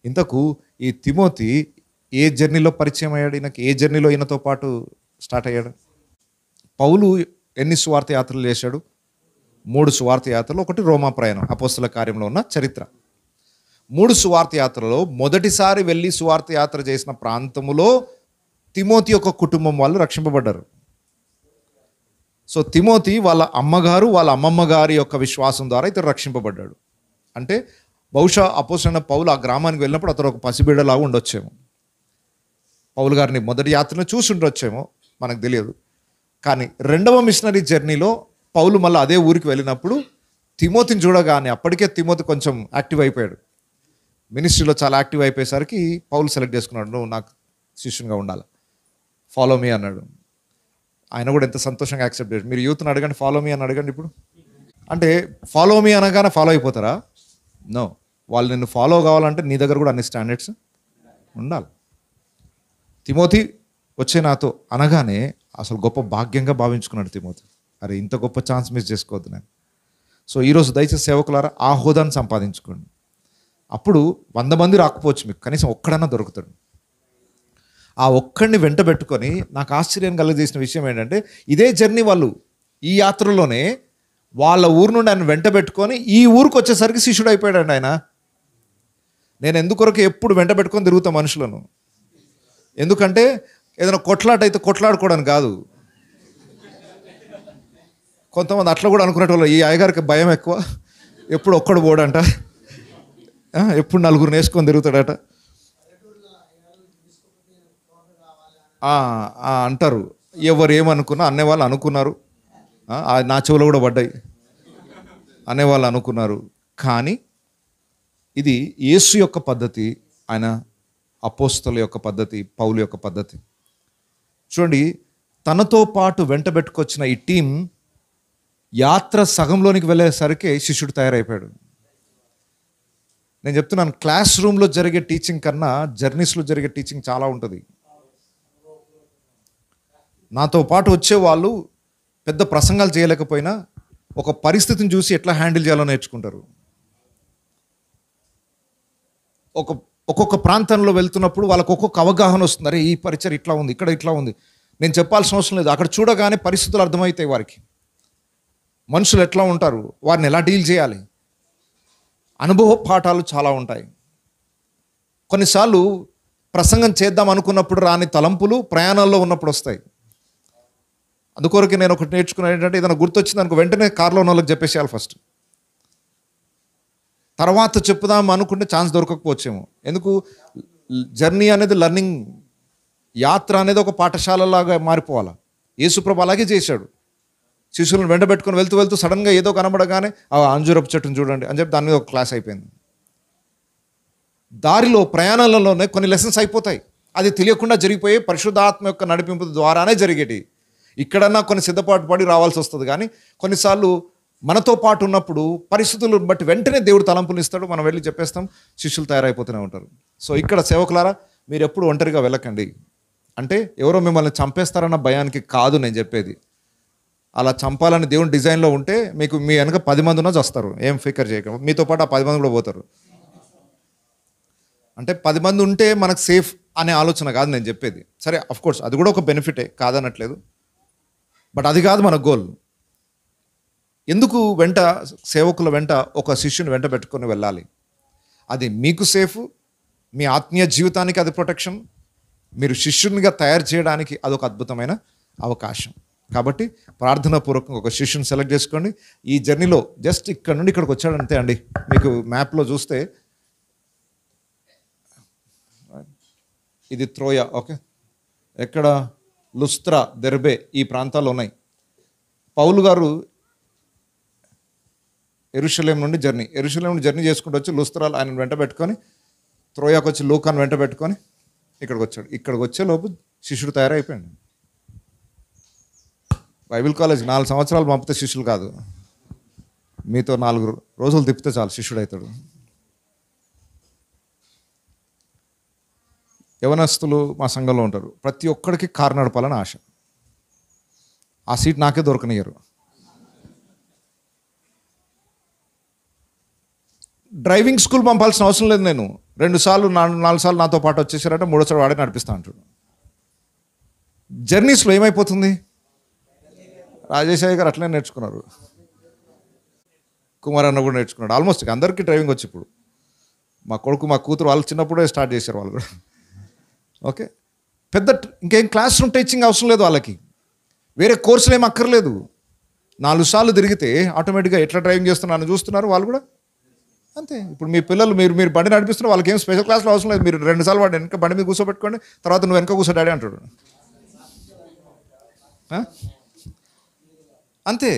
ఇంతకు ఈ తిమోతి ఏ జర్నీలో పరిచయం అయ్యాడు? ఈయనకి ఏ జర్నీలో ఈయనతో పాటు స్టార్ట్ అయ్యాడు? పౌలు ఎన్ని సువార్త యాత్రలు చేశాడు? 3 సువార్త యాత్రలు, 1 రోమా ప్రయాణం, అపోస్తల కార్యంలో ఉన్న చరిత్ర. 3 సువార్త యాత్రలో మొదటిసారి వెళ్ళి సువార్త యాత్ర చేసిన ప్రాంతములో తిమోతి యొక్క కుటుంబం వాళ్ళు రక్షింపబడ్డారు. సో తిమోతి వాళ్ళ అమ్మగారు, వాళ్ళ అమ్మమ్మ గారి యొక్క విశ్వాసం ద్వారా ఇతడు రక్షింపబడ్డాడు. అంటే బహుశా అపోస్తలుడైన పౌలు ఆ గ్రామానికి వెళ్ళినప్పుడు అతను ఒక పసిబిడ్డలాగా ఉండొచ్చేమో. పౌలు గారిని మొదటి యాత్రను చూసి ఉండొచ్చేమో, మనకు తెలియదు. కానీ 2వ మిషనరీ జర్నీలో పౌలు మళ్ళీ అదే ఊరికి వెళ్ళినప్పుడు తిమోతిని చూడగానే, అప్పటికే తిమోతి కొంచెం యాక్టివ్ అయిపోయాడు, మినిస్ట్రీలో చాలా యాక్టివ్ అయిపోయేసరికి పౌలు సెలెక్ట్ చేసుకున్నాడు, నువ్వు నాకు శిష్యునిగా ఉండాలి, ఫాలో మీ అన్నాడు. ఆయన కూడా ఎంత సంతోషంగా యాక్సెప్ట్ చేశాడు. మీరు యూత్ని అడగండి, ఫాలో మీ అని అడగండి. ఇప్పుడు అంటే ఫాలో మీ అనగానే ఫాలో అయిపోతారా? నో. వాళ్ళు నిన్ను ఫాలో కావాలంటే నీ దగ్గర కూడా అన్ని స్టాండర్డ్స్ ఉండాలి. తిమోతి వచ్చే నాతో అనగానే అసలు గొప్ప భాగ్యంగా భావించుకున్నాడు తిమోతి. అరే ఇంత గొప్ప ఛాన్స్ మిస్ చేసుకోవద్దు నేను. సో ఈరోజు దయచేసి సేవకులారా ఆ హోదాను సంపాదించుకోండి. అప్పుడు 100 మంది రాకపోవచ్చు, మీకు కనీసం ఒక్కడన్నా దొరుకుతాడు. ఆ ఒక్కడిని వెంట పెట్టుకొని నాకు ఆశ్చర్యం కలుగజేసిన విషయం ఏంటంటే, ఇదే జర్నీ వాళ్ళు ఈ యాత్రలోనే వాళ్ళ ఊరు నుండి ఆయన వెంట పెట్టుకొని ఈ ఊరికి వచ్చేసరికి శిష్యుడు అయిపోయాడండి ఆయన. నేను ఎందుకొరకు ఎప్పుడు వెంట పెట్టుకొని తిరుగుతా మనుషులను? ఎందుకంటే ఏదైనా కొట్లాట అయితే కొట్లాడుకోవడానికి కాదు. కొంతమంది అట్లా కూడా అనుకునేటోళ్ళు, ఈ అయ్యగారికి భయం ఎక్కువ, ఎప్పుడు ఒక్కడు పోడంట, ఎప్పుడు 4గురిని వేసుకొని తిరుగుతాడట అంటారు. ఎవరు ఏమనుకున్నా అనేవాళ్ళు అనుకున్నారు, నా చెవులో కూడా పడ్డాయి, అనేవాళ్ళు అనుకున్నారు. కానీ ఇది యేసు యొక్క పద్ధతి, ఆయన అపోస్తల యొక్క పద్ధతి, పౌలు యొక్క పద్ధతి. చూడండి, తనతో పాటు వెంట పెట్టుకొచ్చిన ఈ టీం యాత్ర సగంలోనికి వెళ్ళేసరికి శిష్యుడు తయారైపోయాడు. నేను చెప్తున్నాను, క్లాస్ రూమ్లో జరిగే టీచింగ్ కన్నా జర్నీస్లో జరిగే టీచింగ్ చాలా ఉంటుంది. నాతో పాటు వచ్చేవాళ్ళు పెద్ద ప్రసంగాలు చేయలేకపోయినా ఒక పరిస్థితిని చూసి ఎట్లా హ్యాండిల్ చేయాలో నేర్చుకుంటారు. ఒక్కొక్క ప్రాంతంలో వెళ్తున్నప్పుడు వాళ్ళకు ఒక్కొక్క అవగాహన వస్తుంది. అరే ఈ పరిచయం ఇట్లా ఉంది, ఇక్కడ ఇట్లా ఉంది, నేను చెప్పాల్సిన అవసరం లేదు. అక్కడ చూడగానే పరిస్థితులు అర్థమవుతాయి వారికి, మనుషులు ఎట్లా ఉంటారు, వారిని ఎలా డీల్ చేయాలి. అనుభవ పాఠాలు చాలా ఉంటాయి. కొన్నిసార్లు ప్రసంగం చేద్దాం అనుకున్నప్పుడు రాని తలంపులు ప్రయాణాల్లో ఉన్నప్పుడు వస్తాయి. అందుకొరకు నేను ఒకటి నేర్చుకున్నాను ఏంటంటే, ఏదైనా గుర్తొచ్చింది అనుకో వెంటనే కార్లో ఉన్న వాళ్ళకి చెప్పేసేయాలి ఫస్ట్. తర్వాత చెప్పుదాం అనుకుంటే ఛాన్స్ దొరకకపోవచ్చేమో. ఎందుకు? జర్నీ అనేది లర్నింగ్, యాత్ర అనేది ఒక పాఠశాలలాగా మారిపోవాలి. యేసుప్రభు అలాగే చేశాడు. శిష్యులను వెంటబెట్టుకొని వెళ్తూ వెళ్తూ సడన్గా ఏదో కనబడగానే ఆ అంజూరపు చెట్టును చూడండి అని చెప్పి దాని మీద ఒక క్లాస్ అయిపోయింది. దారిలో ప్రయాణాలలోనే కొన్ని లెసన్స్ అయిపోతాయి. అది తెలియకుండా జరిగిపోయి పరిశుద్ధాత్మ యొక్క నడిపింపు ద్వారానే జరిగేటి. ఇక్కడన్నా కొన్ని సిద్ధపాటు పడి రావాల్సి వస్తుంది, కానీ కొన్నిసార్లు మనతో పాటు ఉన్నప్పుడు పరిస్థితులను బట్టి వెంటనే దేవుడు తలంపులు ఇస్తాడు, మనం వెళ్ళి చెప్పేస్తాం, శిష్యులు తయారైపోతూనే ఉంటారు. సో ఇక్కడ సేవకులారా, మీరు ఎప్పుడు ఒంటరిగా వెళ్ళకండి. అంటే ఎవరో మిమ్మల్ని చంపేస్తారన్న భయానికి కాదు నేను చెప్పేది. అలా చంపాలని దేవుని డిజైన్లో ఉంటే మీకు మీ వెనక 10 మంది ఉన్నా వస్తారు, ఏం ఫికర్ చేయకండి. మీతో పాటు ఆ 10 మంది కూడా పోతారు. అంటే 10 మంది ఉంటే మనకు సేఫ్ అనే ఆలోచన కాదు నేను చెప్పేది. సరే, అఫ్కోర్స్ అది కూడా ఒక బెనిఫిటే, కాదనట్లేదు. బట్ అది కాదు మన గోల్. ఎందుకు వెంట సేవకుల వెంట ఒక శిష్యుని వెంట పెట్టుకొని వెళ్ళాలి? అది మీకు సేఫ్, మీ ఆత్మీయ జీవితానికి అది ప్రొటెక్షన్, మీరు శిష్యునిగా తయారు చేయడానికి అదొక అద్భుతమైన అవకాశం. కాబట్టి ప్రార్థనాపూర్వకంగా ఒక శిష్యుని సెలెక్ట్ చేసుకోండి. ఈ జర్నీలో జస్ట్ ఇక్కడ నుండి ఇక్కడికి వచ్చాడంతే అండి. మీకు మ్యాప్లో చూస్తే ఇది త్రోయా, ఓకే, ఎక్కడ లుస్త్రా, దెర్బే ఈ ప్రాంతాలు ఉన్నాయి. పౌలు గారు యెరూషలేం నుండి జర్నీ చేసుకుంటూ వచ్చి లుస్త్రాలు ఆయన వెంట పెట్టుకొని త్రోయాకు వచ్చి లూకాను వెంట పెట్టుకొని ఇక్కడికి వచ్చాడు. ఇక్కడికి వచ్చే లోపు శిష్యుడు తయారైపోయాడు. బైబిల్ కాలేజ్ 4 సంవత్సరాలు పంపితే శిష్యులు కాదు, మీతో 4 రోజులు తిప్పితే చాలు శిష్యుడు అవుతాడు. యవనస్తులు మా సంఘంలో ఉంటారు, ప్రతి ఒక్కడికి కారు నడపాలని ఆశ. ఆ సీట్ నాకే దొరకనియ్యరు. డ్రైవింగ్ స్కూల్ పంపాల్సిన అవసరం లేదు. నేను 2 సార్లు 4 సార్లు నాతో పాటు వచ్చేసారంటే 3వ సారి వాడే నడిపిస్తా అంటాడు. జర్నీస్లో ఏమైపోతుంది? రాజేశాయి గారు అట్లనే నేర్చుకున్నారు, కుమార్ అన్న కూడా నేర్చుకున్నాడు. ఆల్మోస్ట్ అందరికీ డ్రైవింగ్ వచ్చి ఇప్పుడు మా కొడుకు మా కూతురు వాళ్ళు చిన్నప్పుడే స్టార్ట్ చేశారు వాళ్ళు కూడా. ఓకే, పెద్ద ఇంకేం క్లాస్ రూమ్ టీచింగ్ అవసరం లేదు వాళ్ళకి, వేరే కోర్సులు ఏం అక్కర్లేదు. 4 సార్లు తిరిగితే ఆటోమేటిక్గా ఎట్లా డ్రైవింగ్ చేస్తున్నారని చూస్తున్నారు వాళ్ళు కూడా అంతే. ఇప్పుడు మీ పిల్లలు మీరు బండి నడిపిస్తున్నారు, వాళ్ళకి ఏం స్పెషల్ క్లాస్లో అవసరం లేదు. మీరు 2 సార్లు వాడు వెనక బండి మీద కూర్చోబెట్టుకోండి, తర్వాత నువ్వు వెనక కూర్చో డాడీ అంటాడు అంతే.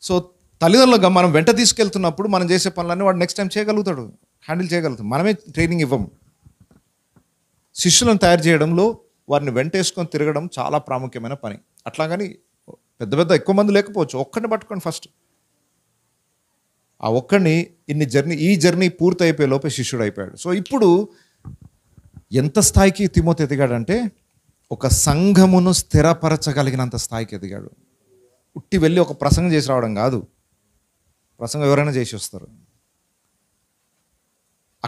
సో తల్లిదండ్రులుగా మనం వెంట తీసుకెళ్తున్నప్పుడు మనం చేసే పనులన్నీ వాడు నెక్స్ట్ టైం చేయగలుగుతాడు, హ్యాండిల్ చేయగలుగుతాడు. మనమే ట్రైనింగ్ ఇవ్వం. శిష్యులను తయారు చేయడంలో వారిని వెంటేసుకొని తిరగడం చాలా ప్రాముఖ్యమైన పని. అట్లాగని పెద్ద ఎక్కువ మంది లేకపోవచ్చు, ఒక్కడిని పట్టుకోండి ఫస్ట్. ఆ ఒక్కడిని ఈ జర్నీ పూర్తి అయిపోయే లోపే శిష్యుడు అయిపోయాడు. సో ఇప్పుడు ఎంత స్థాయికి తిమోతి ఎదిగాడంటే ఒక సంఘమును స్థిరపరచగలిగినంత స్థాయికి ఎదిగాడు. ఉట్టి వెళ్ళి ఒక ప్రసంగం చేసి రావడం కాదు, ప్రసంగం ఎవరైనా చేసి వస్తారు.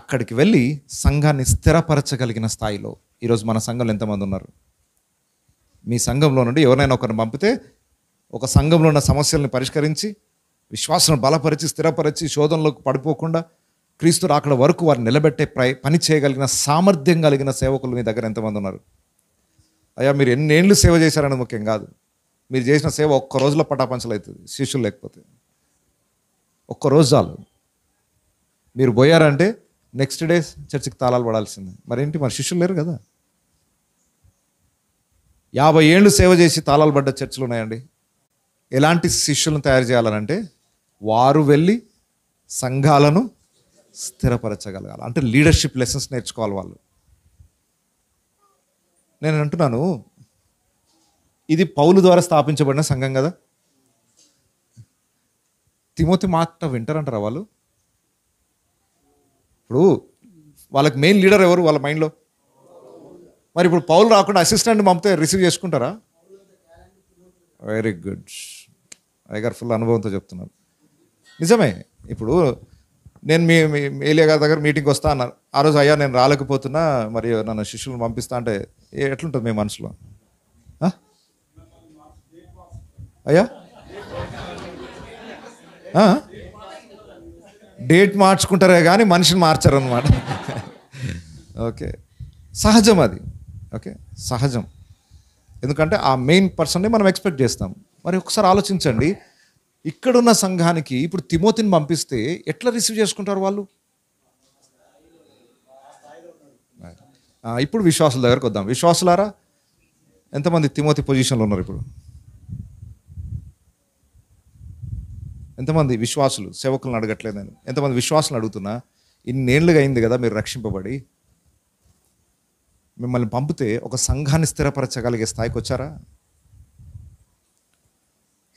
అక్కడికి వెళ్ళి సంఘాన్ని స్థిరపరచగలిగిన స్థాయిలో ఈరోజు మన సంఘంలో ఎంతమంది ఉన్నారు? మీ సంఘంలో నుండి ఎవరైనా ఒకరిని పంపితే ఒక సంఘంలో ఉన్న సమస్యల్ని పరిష్కరించి విశ్వాసాన్ని బలపరిచి స్థిరపరిచి శోధనలోకి పడిపోకుండా క్రీస్తు రాకడ వరకు వారిని నిలబెట్టే పని చేయగలిగిన సామర్థ్యం కలిగిన సేవకులు మీ దగ్గర ఎంతమంది ఉన్నారు? అయ్యా, మీరు ఎన్నేళ్ళు సేవ చేశారనేది ముఖ్యం కాదు, మీరు చేసిన సేవ ఒక్క రోజులో పటాపంచలు అవుతుంది. శిష్యులు లేకపోతే ఒక్కరోజు చాలు. మీరు పోయారంటే నెక్స్ట్ డే చర్చికి తాళాలు పడాల్సిందే. మరేంటి, మరి శిష్యులు లేరు కదా. 50 ఏళ్ళు సేవ చేసి తాళాలు పడ్డ చర్చిలు ఉన్నాయండి. ఎలాంటి శిష్యులను తయారు చేయాలనంటే వారు వెళ్ళి సంఘాలను స్థిరపరచగలగాలి. అంటే లీడర్షిప్ లెసన్స్ నేర్చుకోవాలి వాళ్ళు. నేను అంటున్నాను, ఇది పౌలు ద్వారా స్థాపించబడిన సంఘం కదా. తిమోతి మాట వింటారంటారా వాళ్ళు? ఇప్పుడు వాళ్ళకి మెయిన్ లీడర్ ఎవరు వాళ్ళ మైండ్లో? మరి ఇప్పుడు పౌలు రాకుండా అసిస్టెంట్ పంపితే రిసీవ్ చేసుకుంటారా? Very good. అయ్యగారు ఫుల్ అనుభవంతో చెప్తున్నారు. నిజమే. ఇప్పుడు నేను మీ ఏలియా గారి దగ్గర మీటింగ్కి వస్తా అన్నారు. ఆ రోజు అయ్యా నేను రాలేకపోతున్నా, మరి నన్ను శిష్యులను పంపిస్తా అంటే ఎట్లుంటుంది మీ మనసులో? అయ్యా డేట్ మార్చుకుంటారే కానీ మనిషిని మార్చరు అన్నమాట. ఓకే, సహజం అది. ఓకే, సహజం. ఎందుకంటే ఆ మెయిన్ పర్సన్ని మనం ఎక్స్పెక్ట్ చేస్తాం. మరి ఒకసారి ఆలోచించండి, ఇక్కడున్న సంఘానికి ఇప్పుడు తిమోతిని పంపిస్తే ఎట్లా రిసీవ్ చేసుకుంటారు వాళ్ళు? ఇప్పుడు విశ్వాసుల దగ్గరకు వద్దాం. విశ్వాసులారా, ఎంతమంది తిమోతి పొజిషన్లో ఉన్నారు ఇప్పుడు? ఎంతమంది విశ్వాసులు సేవకులను అడగట్లేదు నేను, ఎంతమంది విశ్వాసులను అడుగుతున్నా, ఇన్నేళ్ళుగా అయింది కదా మీరు రక్షింపబడి, మిమ్మల్ని పంపితే ఒక సంఘాన్ని స్థిరపరచగలిగే స్థాయికి వచ్చారా?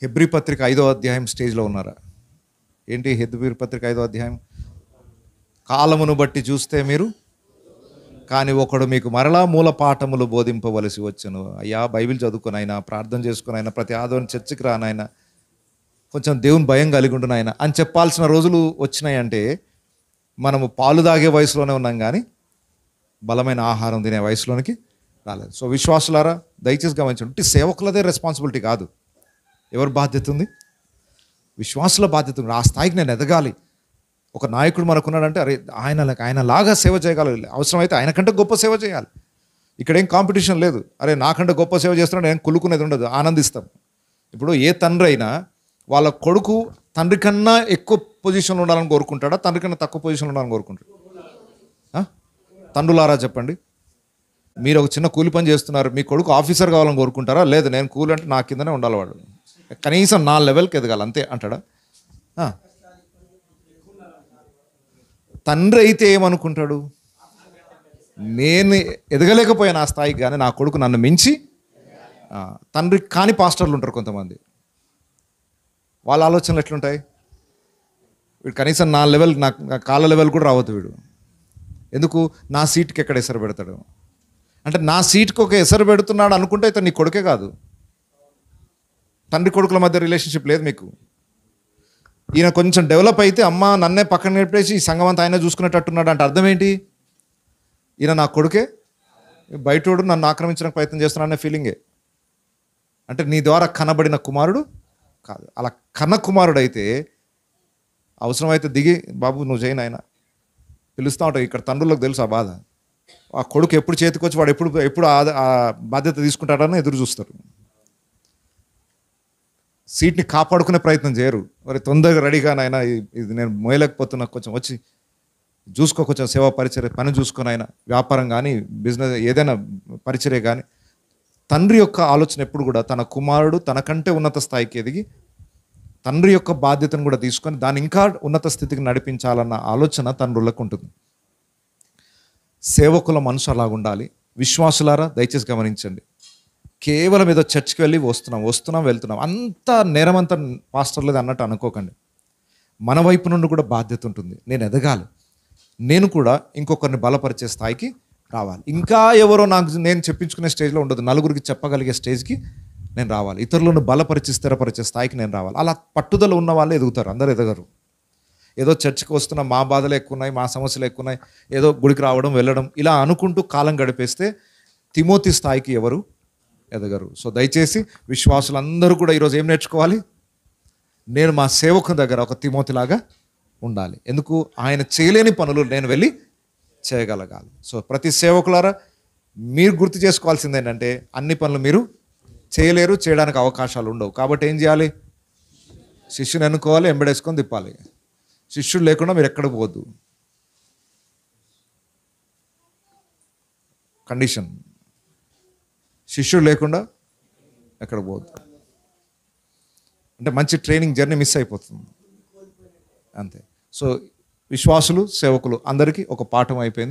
హెబ్రీ పత్రిక 5వ అధ్యాయం స్టేజ్లో ఉన్నారా? ఏంటి హెబ్రీ పత్రిక 5వ అధ్యాయం? కాలమును బట్టి చూస్తే మీరు, కానీ ఒకడు మీకు మరలా మూల పాఠములు బోధింపవలసి వచ్చును. అయ్యా బైబిల్ చదువుకుని ఆయన, ప్రార్థన చేసుకుని ఆయన, ప్రతి ఆదివారం చర్చికి రానాయన, కొంచెం దేవుని భయం కలిగి ఉండు నాయన అని చెప్పాల్సిన రోజులు వచ్చినాయంటే మనము పాలు తాగే వయసులోనే ఉన్నాం, కానీ బలమైన ఆహారం తినే వయసులోనికి రాలేదు. సో విశ్వాసులారా దయచేసి గమనించండి, సేవకులదే రెస్పాన్సిబిలిటీ కాదు. ఎవరి బాధ్యత ఉంది? విశ్వాసుల బాధ్యత ఉంది. ఆ స్థాయికి నేను ఎదగాలి. ఒక నాయకుడు మనకున్నాడంటే అరే ఆయనలాగా సేవ చేయగలగాలి, అవసరమైతే ఆయన కంటే గొప్ప సేవ చేయాలి. ఇక్కడ ఏం కాంపిటీషన్ లేదు. అరే నాకంటే గొప్ప సేవ చేస్తున్నాడు, నేను కులుకునేది ఉండదు, ఆనందిస్తాం. ఇప్పుడు ఏ తండ్రి అయినా వాళ్ళ కొడుకు తండ్రి కన్నా ఎక్కువ పొజిషన్లో ఉండాలని కోరుకుంటాడా, తండ్రి కన్నా తక్కువ పొజిషన్లో ఉండాలని కోరుకుంటాడు? తండ్రులారా చెప్పండి. మీరు ఒక చిన్న కూలి పని చేస్తున్నారు, మీ కొడుకు ఆఫీసర్ కావాలని కోరుకుంటారా? లేదు, నేను కూలి అంటే నా కిందనే ఉండాలి, వాడు కనీసం నా లెవెల్కి ఎదగాలి అంతే అంటాడా? తండ్రి అయితే ఏమనుకుంటాడు? నేను ఎదగలేకపోయాను ఆ స్థాయికి, కానీ నా కొడుకు నన్ను మించి. తండ్రి కాని పాస్టర్లు ఉంటారు కొంతమంది, వాళ్ళ ఆలోచనలు ఎట్లుంటాయి? వీడు కనీసం నా లెవెల్, నా కాళ్ళ లెవెల్ కూడా రావద్దు వీడు. ఎందుకు? నా సీట్కి ఎక్కడ ఎసరు పెడతాడు అంటే, నా సీట్కి ఒక ఎసరు పెడుతున్నాడు అనుకుంటే ఇతను నీ కొడుకే కాదు. తండ్రి కొడుకుల మధ్య రిలేషన్షిప్ లేదు మీకు. ఈయన కొంచెం డెవలప్ అయితే అమ్మ నన్నే పక్కన నేర్పేసి ఈ సంఘం అంతా ఆయన చూసుకునేటట్టున్నాడు అంటే అర్థం ఏంటి? ఈయన నా కొడుకే, బయటోడు నన్ను ఆక్రమించడానికి ప్రయత్నం చేస్తున్నాడనే ఫీలింగే. అంటే నీ ద్వారా కనబడిన కుమారుడు కాదు. అలా కన్న కుమారుడు అయితే అవసరమైతే దిగి బాబు నువ్వు చేయను ఆయన పిలుస్తూ ఉంటావు. ఇక్కడ తండ్రులకు తెలుసు ఆ బాధ. ఆ కొడుకు ఎప్పుడు చేతికి వచ్చి వాడు ఎప్పుడు ఆ బాధ్యత తీసుకుంటాడని ఎదురు చూస్తారు. సీట్ని కాపాడుకునే ప్రయత్నం చేయరు. మరి తొందరగా రెడీగా నాయన ఇది నేను మోయలేకపోతున్నా, కొంచెం వచ్చి చూసుకో, కొంచెం సేవా పరిచర్య పని చూసుకొని ఆయన, వ్యాపారం కానీ బిజినెస్ ఏదైనా పరిచర్య కానీ. తండ్రి యొక్క ఆలోచన ఎప్పుడు కూడా తన కుమారుడు తనకంటే ఉన్నత స్థాయికి ఎదిగి తండ్రి యొక్క బాధ్యతను కూడా తీసుకొని దాన్ని ఇంకా ఉన్నత స్థితికి నడిపించాలన్న ఆలోచన తండ్రులకు ఉంటుంది. సేవకుల మనసు అలాగ ఉండాలి. విశ్వాసులారా దయచేసి గమనించండి, కేవలం ఏదో చర్చ్కి వెళ్ళి వస్తున్నాం వెళ్తున్నాం అంతా నేరమంతా పాస్టర్లేదు అన్నట్టు అనుకోకండి. మన వైపు నుండి కూడా బాధ్యత ఉంటుంది. నేను ఎదగాలి, నేను కూడా ఇంకొకరిని బలపరిచే స్థాయికి రావాలి. ఇంకా ఎవరో నేను చెప్పించుకునే స్టేజ్లో ఉండదు, నలుగురికి చెప్పగలిగే స్టేజ్కి నేను రావాలి. ఇతరులను బలపరిచి స్థిరపరిచే స్థాయికి నేను రావాలి. అలా పట్టుదల ఉన్న వాళ్ళే ఎదుగుతారు, అందరూ ఎదగరు. ఏదో చర్చికి వస్తున్నా మా బాధలు ఎక్కువ ఉన్నాయి, మా సమస్యలు ఎక్కువ ఉన్నాయి, ఏదో గుడికి రావడం వెళ్ళడం ఇలా అనుకుంటూ కాలం గడిపేస్తే తిమోతి స్థాయికి ఎవరు ఎదగరు. సో దయచేసి విశ్వాసులందరూ కూడా ఈరోజు ఏం నేర్చుకోవాలి? నేను మా సేవకుని దగ్గర ఒక తిమోతిలాగా ఉండాలి. ఎందుకు? ఆయన చేయలేని పనులు నేను వెళ్ళి చేయగలగాలి. సో ప్రతి సేవకులారా మీరు గుర్తు చేసుకోవాల్సింది ఏంటంటే, అన్ని పనులు మీరు చేయలేరు, చేయడానికి అవకాశాలు ఉండవు. కాబట్టి ఏం చేయాలి? శిష్యుని ఎన్నుకోవాలి, ఎంబడేసుకొని తిప్పాలి. శిష్యుడు లేకుండా మీరు ఎక్కడికి పోవద్దు. కండిషన్, శిష్యుడు లేకుండా ఎక్కడికి పోవద్దు. అంటే మంచి ట్రైనింగ్ జర్నీ మిస్ అయిపోతుంది అంతే. సో విశ్వాసులు సేవకులు అందరికీ ఒక పాఠం అయిపోయింది.